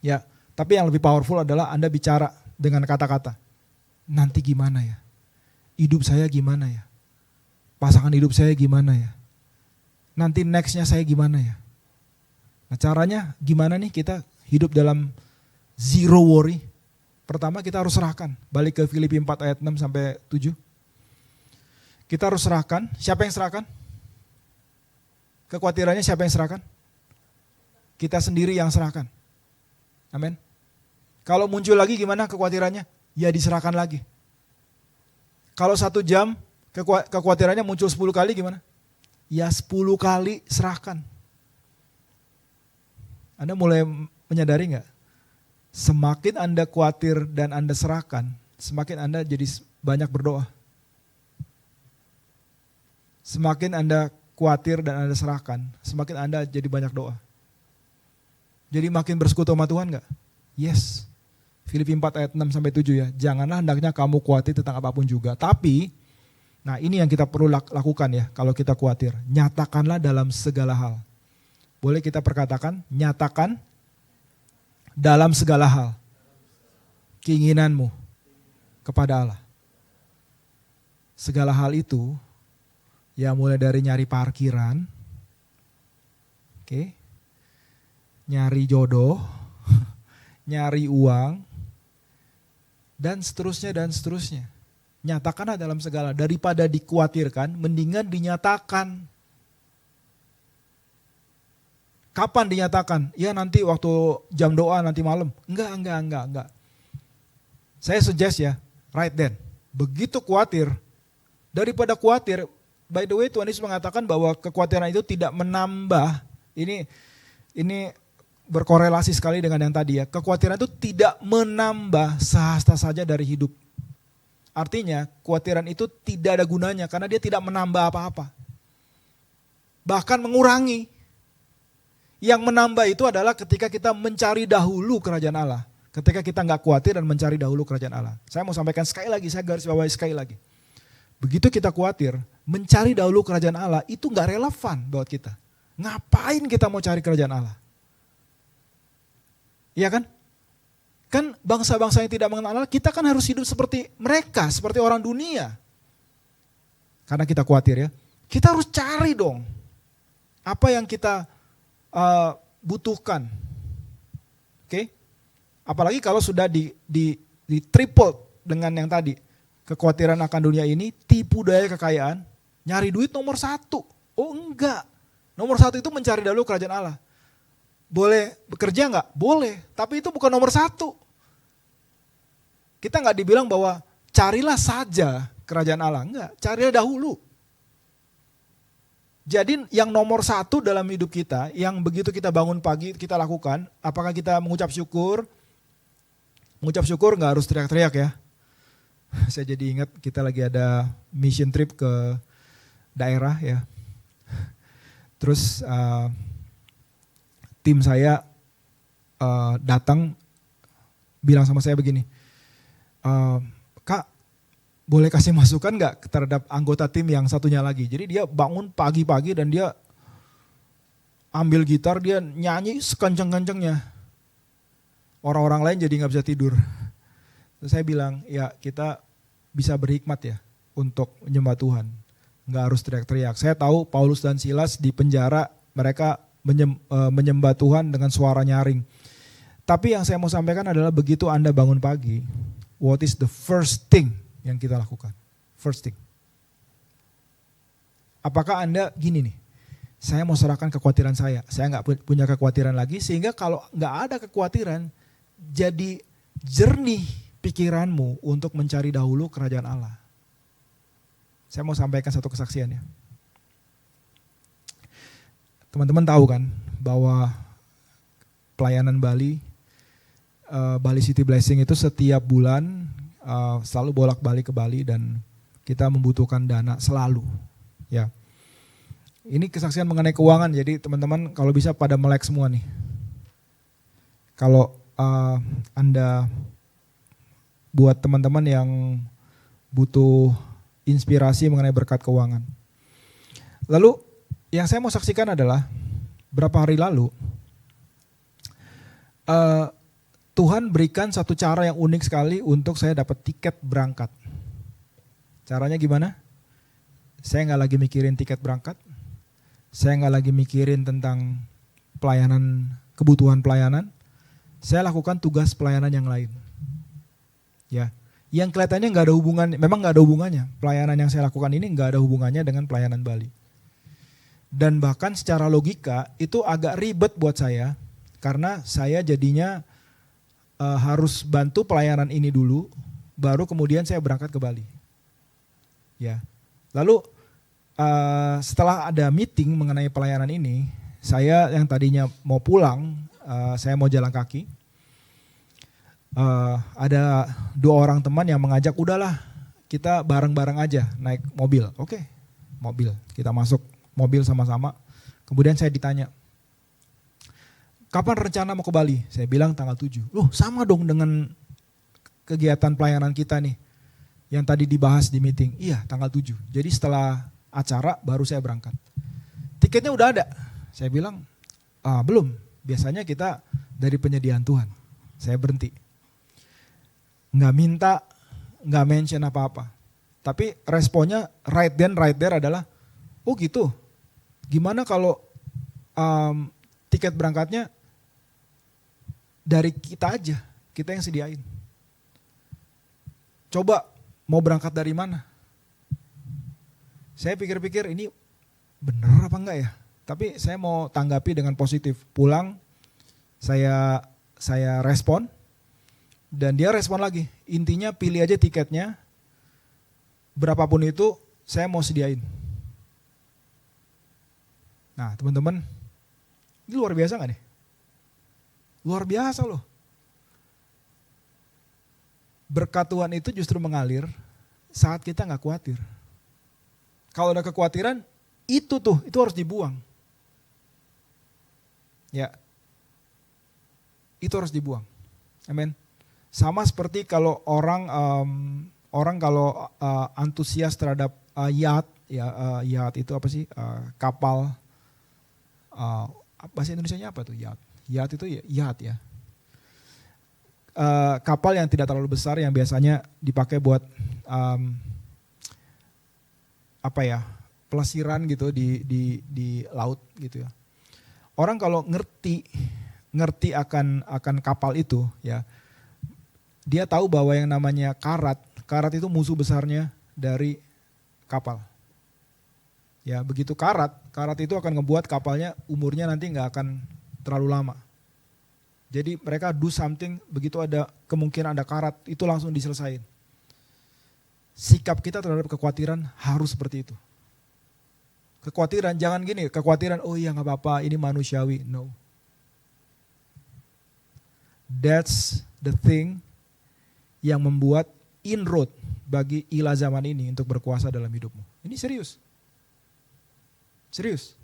Ya, tapi yang lebih powerful adalah Anda bicara dengan kata-kata. Nanti gimana ya? Hidup saya gimana ya? Pasangan hidup saya gimana ya? Nanti nextnya saya gimana ya? Nah caranya gimana nih kita hidup dalam zero worry? Pertama kita harus serahkan. Balik ke Filipi 4 ayat 6 sampai 7. Kita harus serahkan. Siapa yang serahkan? Kekhawatirannya siapa yang serahkan? Kita sendiri yang serahkan. Amin. Kalau muncul lagi gimana kekhawatirannya? Ya diserahkan lagi. Kalau 1 jam kekhawatirannya muncul 10 kali gimana? Ya 10 kali serahkan. Anda mulai menyadari gak? Semakin Anda khawatir dan Anda serahkan, semakin Anda jadi banyak berdoa. Semakin Anda khawatir dan Anda serahkan, semakin Anda jadi banyak doa. Jadi makin bersekutu sama Tuhan gak? Yes. Filipi 4 ayat 6 sampai 7 ya. Janganlah hendaknya kamu khawatir tentang apapun juga. Tapi, nah ini yang kita perlu lakukan ya kalau kita khawatir. Nyatakanlah dalam segala hal. Boleh kita perkatakan, nyatakan dalam segala hal keinginanmu kepada Allah. Segala hal itu ya mulai dari nyari parkiran, nyari jodoh, nyari uang, dan seterusnya dan seterusnya. Nyatakanlah dalam segala, daripada dikhawatirkan, mendingan dinyatakan. Kapan dinyatakan? Ya nanti waktu jam doa nanti malam. Enggak. Saya suggest ya, right then. Begitu khawatir, daripada khawatir, by the way Tuhan Yesus mengatakan bahwa kekhawatiran itu tidak menambah. Ini berkorelasi sekali dengan yang tadi ya. Kekhawatiran itu tidak menambah sehasta saja dari hidup. Artinya kekhawatiran itu tidak ada gunanya karena dia tidak menambah apa-apa. Bahkan mengurangi. Yang menambah itu adalah ketika kita mencari dahulu kerajaan Allah. Ketika kita gak khawatir dan mencari dahulu kerajaan Allah. Saya mau sampaikan sekali lagi, saya garis bawahi sekali lagi. Begitu kita khawatir, mencari dahulu kerajaan Allah itu gak relevan buat kita. Ngapain kita mau cari kerajaan Allah? Iya kan? Kan bangsa-bangsa yang tidak mengenal Allah, kita kan harus hidup seperti mereka, seperti orang dunia. Karena kita khawatir ya. Kita harus cari dong apa yang kita butuhkan. Oke? Apalagi kalau sudah di triple dengan yang tadi. Kekhawatiran akan dunia ini, tipu daya kekayaan, nyari duit nomor 1. Oh enggak. Nomor 1 itu mencari dahulu kerajaan Allah. Boleh bekerja enggak? Boleh. Tapi itu bukan nomor 1. Kita enggak dibilang bahwa carilah saja kerajaan Allah. Enggak, carilah dahulu. Jadi yang nomor 1 dalam hidup kita, yang begitu kita bangun pagi kita lakukan, apakah kita mengucap syukur? Mengucap syukur enggak harus teriak-teriak ya. Saya jadi ingat kita lagi ada mission trip ke daerah ya. Terus tim saya datang bilang sama saya begini, Kak boleh kasih masukan gak terhadap anggota tim yang satunya lagi. Jadi dia bangun pagi-pagi dan dia ambil gitar, dia nyanyi sekenceng-kencengnya. Orang-orang lain jadi gak bisa tidur. Terus saya bilang, ya kita bisa berhikmat ya untuk menyembah Tuhan. Gak harus teriak-teriak. Saya tahu Paulus dan Silas di penjara, mereka menyembah Tuhan dengan suara nyaring. Tapi yang saya mau sampaikan adalah begitu Anda bangun pagi, what is the first thing yang kita lakukan? First thing. Apakah Anda gini nih, saya mau serahkan kekhawatiran saya gak punya kekhawatiran lagi, sehingga kalau gak ada kekhawatiran, jadi jernih pikiranmu untuk mencari dahulu kerajaan Allah. Saya mau sampaikan satu kesaksian ya. Teman-teman tahu kan bahwa pelayanan Bali City Blessing itu setiap bulan selalu bolak-balik ke Bali dan kita membutuhkan dana selalu. Ya. Ini kesaksian mengenai keuangan, jadi teman-teman kalau bisa pada melek semua nih. Kalau Anda buat teman-teman yang butuh inspirasi mengenai berkat keuangan. Lalu yang saya mau saksikan adalah berapa hari lalu Tuhan berikan satu cara yang unik sekali untuk saya dapat tiket berangkat. Caranya gimana? Saya nggak lagi mikirin tiket berangkat, saya nggak lagi mikirin tentang pelayanan, kebutuhan pelayanan. Saya lakukan tugas pelayanan yang lain. Ya, yang kelihatannya nggak ada hubungan, memang nggak ada hubungannya. Pelayanan yang saya lakukan ini nggak ada hubungannya dengan pelayanan Bali. Dan bahkan secara logika itu agak ribet buat saya, karena saya jadinya harus bantu pelayanan ini dulu, baru kemudian saya berangkat ke Bali. Ya, lalu setelah ada meeting mengenai pelayanan ini, saya yang tadinya mau pulang, saya mau jalan kaki. Ada 2 orang teman yang mengajak, udahlah kita bareng-bareng aja naik mobil. Oke, mobil, kita masuk mobil sama-sama. Kemudian saya ditanya, kapan rencana mau ke Bali? Saya bilang tanggal 7. Loh sama dong dengan kegiatan pelayanan kita nih, yang tadi dibahas di meeting. Iya tanggal 7, jadi setelah acara baru saya berangkat. Tiketnya udah ada. Saya bilang, belum, biasanya kita dari penyediaan Tuhan. Saya berhenti. Nggak minta, nggak mention apa-apa. Tapi responnya right then right there adalah, oh gitu, gimana kalau tiket berangkatnya dari kita aja, kita yang sediain. Coba mau berangkat dari mana? Saya pikir-pikir ini bener apa enggak ya? Tapi saya mau tanggapi dengan positif. Pulang, saya respon. Dan dia respon lagi, intinya pilih aja tiketnya, berapapun itu saya mau sediain. Nah teman-teman, ini luar biasa gak nih? Luar biasa loh. Berkat Tuhan itu justru mengalir saat kita gak khawatir. Kalau ada kekhawatiran, itu harus dibuang. Ya, itu harus dibuang. Amin. Sama seperti kalau orang orang kalau antusias terhadap yacht, ya yacht itu apa sih? Kapal. Bahasa Indonesianya apa tuh yacht? Yacht itu yacht ya. Kapal yang tidak terlalu besar yang biasanya dipakai buat pelesiran gitu di laut gitu ya. Orang kalau ngerti akan kapal itu ya, dia tahu bahwa yang namanya karat itu musuh besarnya dari kapal. Ya begitu karat itu akan ngebuat kapalnya umurnya nanti nggak akan terlalu lama. Jadi mereka do something, begitu ada kemungkinan ada karat, itu langsung diselesain. Sikap kita terhadap kekhawatiran harus seperti itu. Kekhawatiran, jangan gini, kekhawatiran, oh iya gak apa-apa, ini manusiawi. No. That's the thing yang membuat inroad bagi ilah zaman ini untuk berkuasa dalam hidupmu. Ini serius. Serius.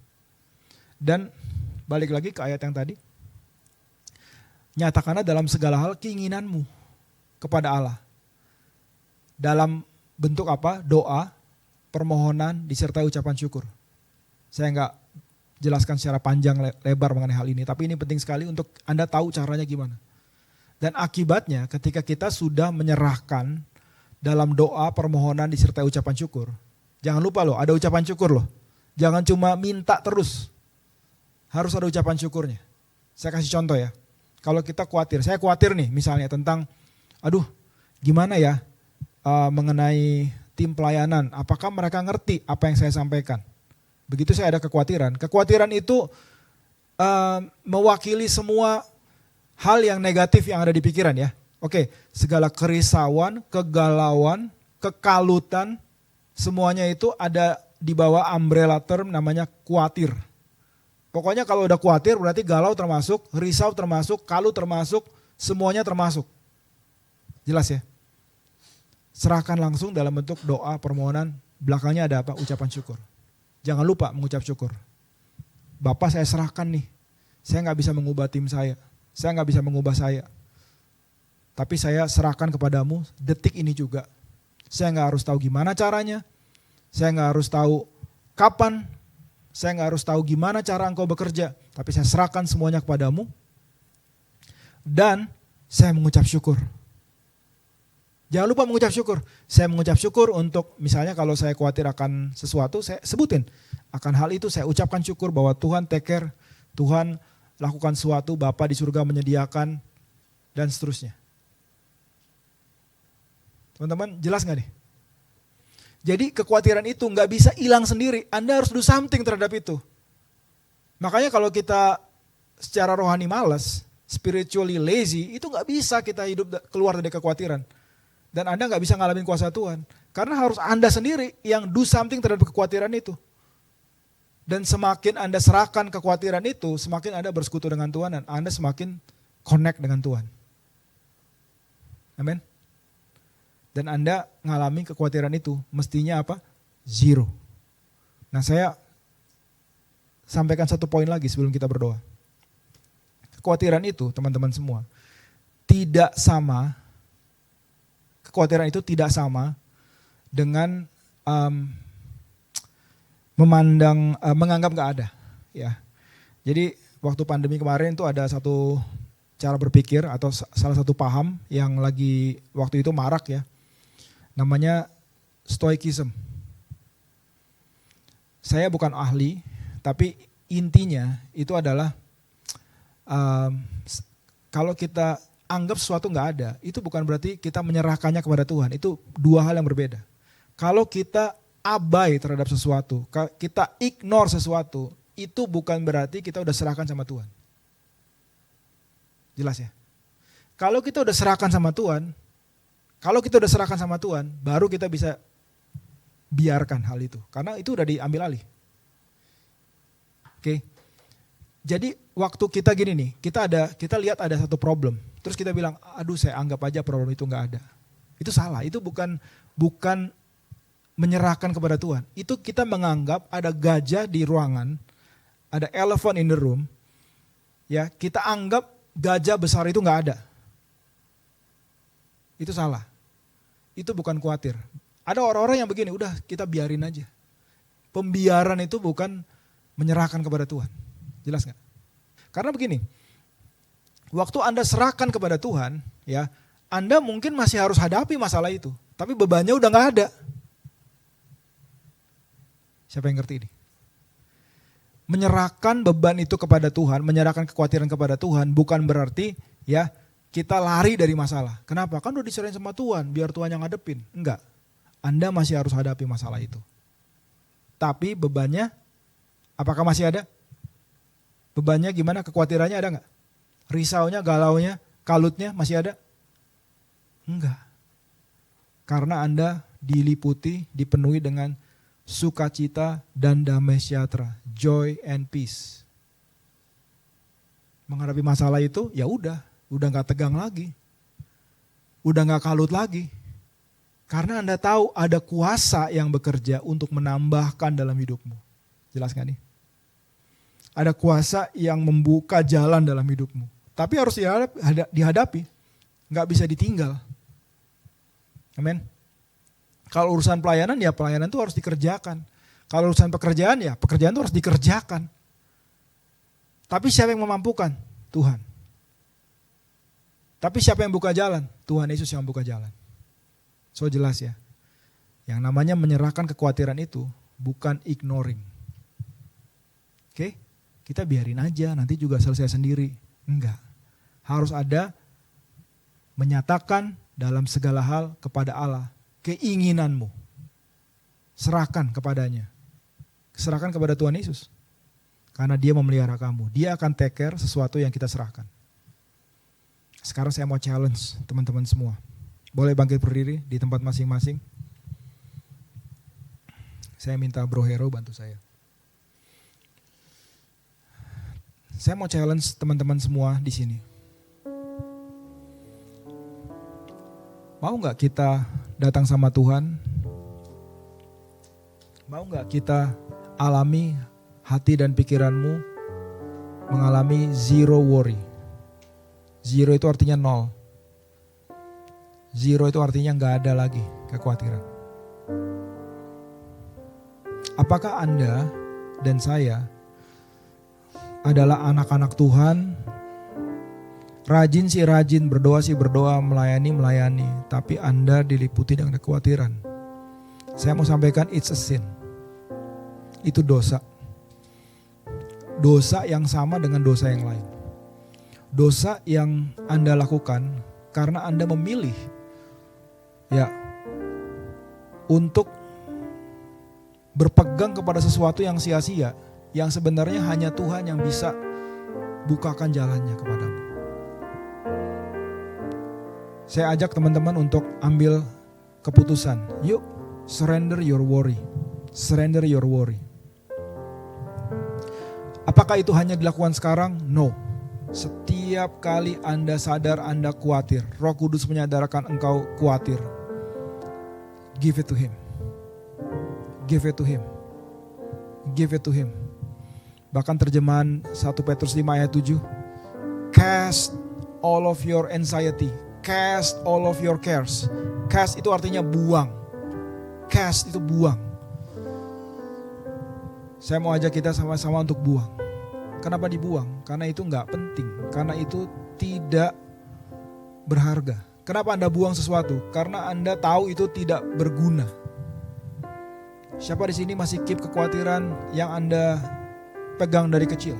Dan balik lagi ke ayat yang tadi. Nyatakanlah dalam segala hal keinginanmu kepada Allah. Dalam bentuk apa? Doa, permohonan, disertai ucapan syukur. Saya nggak jelaskan secara panjang lebar mengenai hal ini, tapi ini penting sekali untuk Anda tahu caranya gimana. Dan akibatnya ketika kita sudah menyerahkan dalam doa, permohonan, disertai ucapan syukur. Jangan lupa loh, ada ucapan syukur loh. Jangan cuma minta terus. Harus ada ucapan syukurnya. Saya kasih contoh ya. Kalau kita khawatir, saya khawatir nih misalnya tentang, gimana ya mengenai tim pelayanan, apakah mereka ngerti apa yang saya sampaikan. Begitu saya ada kekhawatiran. Kekhawatiran itu mewakili semua hal yang negatif yang ada di pikiran ya. Oke, segala kerisauan, kegalauan, kekalutan, semuanya itu ada di bawah umbrella term namanya khawatir. Pokoknya kalau udah khawatir berarti galau termasuk, risau termasuk, kalut termasuk, semuanya termasuk. Jelas ya? Serahkan langsung dalam bentuk doa, permohonan, belakangnya ada apa? Ucapan syukur. Jangan lupa mengucap syukur. Bapak saya serahkan nih, saya gak bisa mengubah tim saya gak bisa mengubah saya. Tapi saya serahkan kepadamu detik ini juga. Saya gak harus tahu gimana caranya, saya gak harus tahu kapan, saya gak harus tahu gimana cara engkau bekerja, tapi saya serahkan semuanya kepadamu. Dan saya mengucap syukur. Jangan lupa mengucap syukur. Saya mengucap syukur untuk misalnya kalau saya khawatir akan sesuatu, saya sebutin. Akan hal itu saya ucapkan syukur bahwa Tuhan take care, Tuhan lakukan sesuatu, Bapa di surga menyediakan, dan seterusnya. Teman-teman jelas gak nih? Jadi kekhawatiran itu gak bisa hilang sendiri, Anda harus do something terhadap itu. Makanya kalau kita secara rohani malas, spiritually lazy, itu gak bisa kita hidup keluar dari kekhawatiran. Dan Anda gak bisa ngalamin kuasa Tuhan. Karena harus Anda sendiri yang do something terhadap kekhawatiran itu. Dan semakin Anda serahkan kekhawatiran itu, semakin Anda bersekutu dengan Tuhan dan Anda semakin connect dengan Tuhan. Amin. Dan Anda ngalami kekhawatiran itu, mestinya apa? Zero. Nah saya sampaikan satu poin lagi sebelum kita berdoa. Kekhawatiran itu teman-teman semua, kekhawatiran itu tidak sama dengan menganggap gak ada. Ya. Jadi waktu pandemi kemarin itu ada satu cara berpikir atau salah satu paham yang lagi waktu itu marak ya. Namanya stoikism. Saya bukan ahli, tapi intinya itu adalah kalau kita anggap sesuatu nggak ada, itu bukan berarti kita menyerahkannya kepada Tuhan. Itu dua hal yang berbeda. Kalau kita abai terhadap sesuatu, kita ignore sesuatu, itu bukan berarti kita udah serahkan sama Tuhan. Jelas ya? Kalau kita udah serahkan sama Tuhan, baru kita bisa biarkan hal itu. Karena itu udah diambil alih. Oke. Jadi waktu kita gini nih, kita lihat ada satu problem. Terus kita bilang, aduh saya anggap aja problem itu gak ada. Itu salah, itu bukan menyerahkan kepada Tuhan. Itu kita menganggap ada gajah di ruangan, ada elephant in the room. Ya, kita anggap gajah besar itu gak ada. Itu salah. itu bukan khawatir. Ada orang-orang yang begini, udah kita biarin aja. Pembiaran itu bukan menyerahkan kepada Tuhan. Jelas gak? Karena begini, waktu Anda serahkan kepada Tuhan, ya, Anda mungkin masih harus hadapi masalah itu. Tapi bebannya udah gak ada. Siapa yang ngerti ini? Menyerahkan beban itu kepada Tuhan, menyerahkan kekhawatiran kepada Tuhan bukan berarti ya kita lari dari masalah. Kenapa? Kan udah diserahin sama Tuhan, biar Tuhan yang ngadepin. Enggak. Anda masih harus hadapi masalah itu. Tapi bebannya, apakah masih ada? Bebannya gimana? Kekhawatirannya ada nggak? Risaunya, galaunya, kalutnya masih ada? Enggak. Karena Anda diliputi, dipenuhi dengan sukacita dan damai sejahtera, joy and peace. Menghadapi masalah itu, ya udah nggak tegang lagi, udah nggak kalut lagi. Karena Anda tahu ada kuasa yang bekerja untuk menambahkan dalam hidupmu. Jelas gak nih? Ada kuasa yang membuka jalan dalam hidupmu. Tapi harus dihadapi, nggak bisa ditinggal. Amin. Kalau urusan pelayanan, ya pelayanan itu harus dikerjakan. Kalau urusan pekerjaan, ya pekerjaan itu harus dikerjakan. Tapi siapa yang memampukan? Tuhan. Tapi siapa yang buka jalan? Tuhan Yesus yang buka jalan. So jelas ya. Yang namanya menyerahkan kekhawatiran itu bukan ignoring. Oke? Kita biarin aja, nanti juga selesai sendiri. Enggak. Harus ada menyatakan dalam segala hal kepada Allah. Keinginanmu, serahkan kepadanya. Serahkan kepada Tuhan Yesus. Karena dia memelihara kamu. Dia akan take care sesuatu yang kita serahkan. Sekarang saya mau challenge teman-teman semua. Boleh bangkit berdiri di tempat masing-masing. Saya minta Bro Hero bantu saya. Saya mau challenge teman-teman semua di sini. Mau gak kita datang sama Tuhan? Mau gak kita alami hati dan pikiranmu mengalami zero worry? Zero itu artinya nol. Zero itu artinya gak ada lagi kekhawatiran. Apakah Anda dan saya adalah anak-anak Tuhan? Rajin sih rajin, berdoa sih berdoa, melayani. Tapi Anda diliputi dengan kekhawatiran. Saya mau sampaikan it's a sin. Itu dosa. Dosa yang sama dengan dosa yang lain. Dosa yang Anda lakukan karena Anda memilih ya untuk berpegang kepada sesuatu yang sia-sia. Yang sebenarnya hanya Tuhan yang bisa bukakan jalannya kepadamu. Saya ajak teman-teman untuk ambil keputusan. Yuk, surrender your worry. Surrender your worry. Apakah itu hanya dilakukan sekarang? No. Setiap kali Anda sadar Anda khawatir, Roh Kudus menyadarkan engkau khawatir, give it to Him. Give it to Him. Give it to Him. Bahkan terjemahan 1 Petrus 5 ayat 7. Cast all of your anxiety. Cast all of your cares. Cast itu artinya buang. Cast itu buang. Saya mau ajak kita sama-sama untuk buang. Kenapa dibuang? Karena itu gak penting. Karena itu tidak berharga. Kenapa Anda buang sesuatu? Karena Anda tahu itu tidak berguna. Siapa di sini masih keep kekhawatiran yang Anda pegang dari kecil?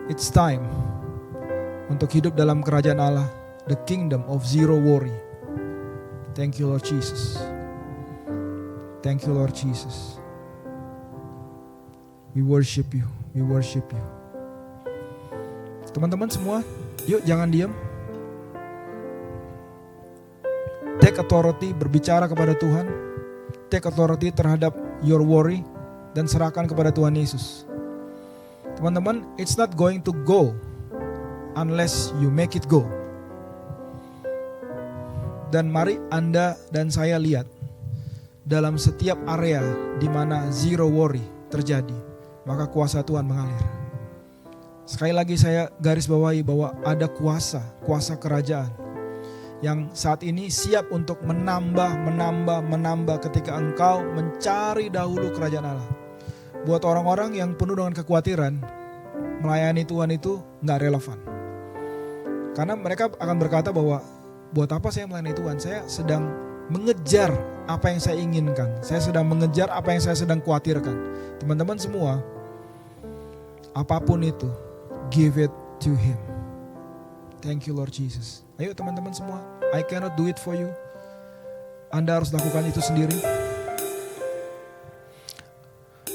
It's time untuk hidup dalam kerajaan Allah, the kingdom of zero worry. Thank you Lord Jesus. Thank you Lord Jesus. We worship you, we worship you. Teman-teman semua, yuk jangan diam. Take authority, berbicara kepada Tuhan. Take authority terhadap your worry dan serahkan kepada Tuhan Yesus. Teman-teman, it's not going to go unless you make it go. Dan mari Anda dan saya lihat dalam setiap area di mana zero worry terjadi, maka kuasa Tuhan mengalir. Sekali lagi saya garis bawahi bahwa ada kuasa kerajaan yang saat ini siap untuk menambah ketika engkau mencari dahulu kerajaan Allah. Buat orang-orang yang penuh dengan kekhawatiran, melayani Tuhan itu gak relevan. Karena mereka akan berkata bahwa buat apa saya melayani Tuhan? Saya sedang mengejar apa yang saya inginkan. Saya sedang mengejar apa yang saya sedang khawatirkan. Teman-teman semua, apapun itu, give it to Him. Thank you Lord Jesus. Ayo teman-teman semua, I cannot do it for you. Anda harus lakukan itu sendiri.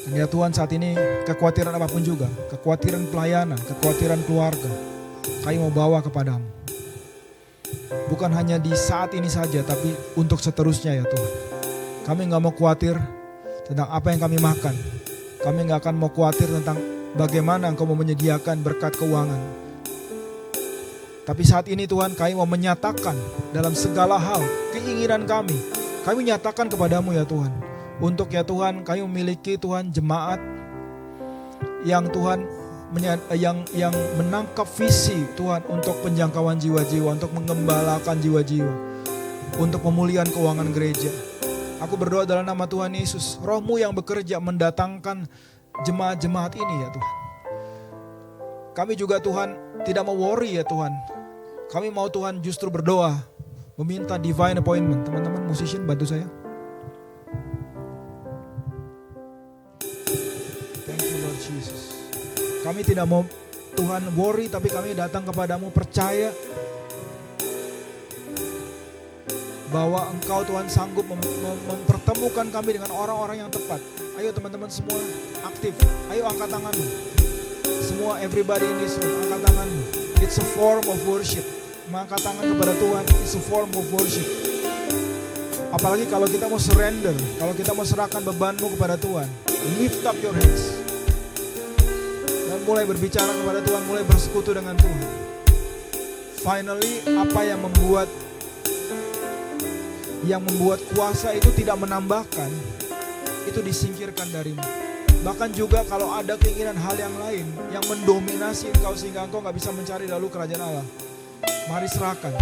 Dan ya Tuhan, saat ini kekhawatiran apapun juga, kekhawatiran pelayanan, kekhawatiran keluarga, kami mau bawa kepadamu. Bukan hanya di saat ini saja, tapi untuk seterusnya ya Tuhan. Kami gak mau khawatir tentang apa yang kami makan. Kami gak akan mau khawatir tentang bagaimana Engkau mau menyediakan berkat keuangan. Tapi saat ini Tuhan, kami mau menyatakan dalam segala hal keinginan kami. Kami nyatakan kepadamu ya Tuhan. Untuk ya Tuhan, kami memiliki Tuhan jemaat yang Tuhan yang menangkap visi Tuhan untuk penjangkauan jiwa-jiwa, untuk mengembalakan jiwa-jiwa, untuk pemulihan keuangan gereja. Aku berdoa dalam nama Tuhan Yesus, Roh-Mu yang bekerja mendatangkan jemaat-jemaat ini ya Tuhan. Kami juga Tuhan tidak mau worry ya Tuhan. Kami mau Tuhan justru berdoa, meminta divine appointment. Teman-teman musician bantu saya. Thank you Lord Jesus. Kami tidak mau Tuhan worry, tapi kami datang kepadamu percaya bahwa Engkau Tuhan sanggup mempertemukan kami dengan orang-orang yang tepat. Ayo teman-teman semua aktif, ayo angkat tanganmu. Semua everybody in this room, angkat tanganmu. It's a form of worship. Mengangkat tangan kepada Tuhan, it's a form of worship. Apalagi kalau kita mau surrender, kalau kita mau serahkan bebanmu kepada Tuhan. Lift up your hands. Dan mulai berbicara kepada Tuhan, mulai bersekutu dengan Tuhan. Finally, apa yang membuat kuasa itu tidak menambahkan, itu disingkirkan darimu. Bahkan juga kalau ada keinginan hal yang lain yang mendominasi engkau sehingga engkau gak bisa mencari lalu kerajaan Allah, mari serahkan.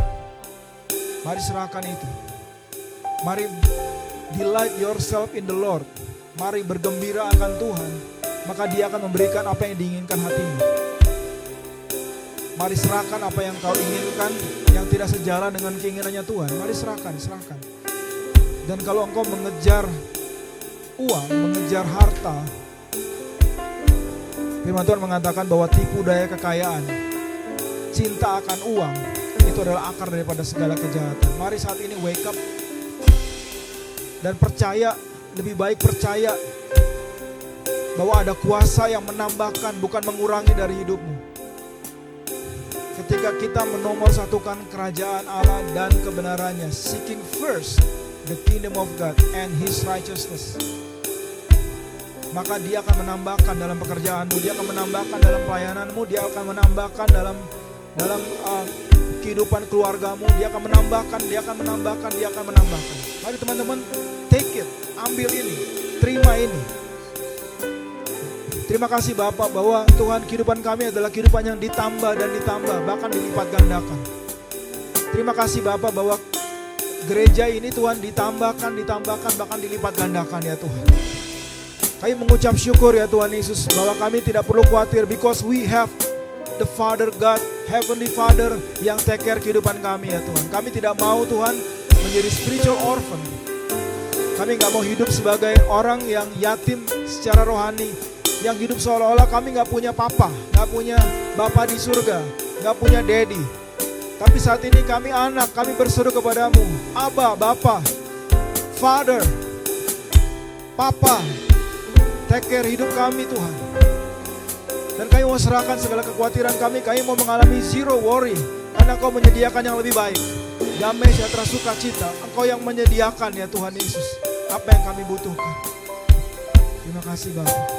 Mari serahkan itu. Mari delight yourself in the Lord. Mari bergembira akan Tuhan, maka Dia akan memberikan apa yang diinginkan hatimu. Mari serahkan apa yang kau inginkan yang tidak sejalan dengan keinginannya Tuhan. Mari serahkan. Dan kalau engkau mengejar uang, mengejar harta, firman Tuhan mengatakan bahwa tipu daya kekayaan, cinta akan uang, itu adalah akar daripada segala kejahatan. Mari saat ini wake up dan percaya, lebih baik percaya bahwa ada kuasa yang menambahkan, bukan mengurangi dari hidupmu. Ketika kita menomorsatukan kerajaan Allah dan kebenarannya, seeking first the kingdom of God and His righteousness, maka Dia akan menambahkan dalam pekerjaanmu, Dia akan menambahkan dalam pelayananmu, Dia akan menambahkan dalam kehidupan keluargamu, Dia akan menambahkan. Mari teman-teman, take it, ambil ini, terima ini. Terima kasih Bapak bahwa Tuhan kehidupan kami adalah kehidupan yang ditambah dan ditambah, bahkan dilipat gandakan. Terima kasih Bapak bahwa gereja ini Tuhan ditambahkan, bahkan dilipat gandakan ya Tuhan. Kami mengucap syukur ya Tuhan Yesus bahwa kami tidak perlu khawatir because we have the Father God, Heavenly Father yang take care kehidupan kami ya Tuhan. Kami tidak mau Tuhan menjadi spiritual orphan. Kami gak mau hidup sebagai orang yang yatim secara rohani, yang hidup seolah-olah kami gak punya papa, gak punya Bapa di surga, gak punya daddy. Tapi saat ini kami anak, kami berseru kepadamu, Abba, Bapa, Father, Papa, take care hidup kami Tuhan. Dan kami mau serahkan segala kekhawatiran kami mau mengalami zero worry, karena Engkau menyediakan yang lebih baik. Damai, sejahtera, sukacita, Engkau yang menyediakan ya Tuhan Yesus apa yang kami butuhkan. Terima kasih Bapak.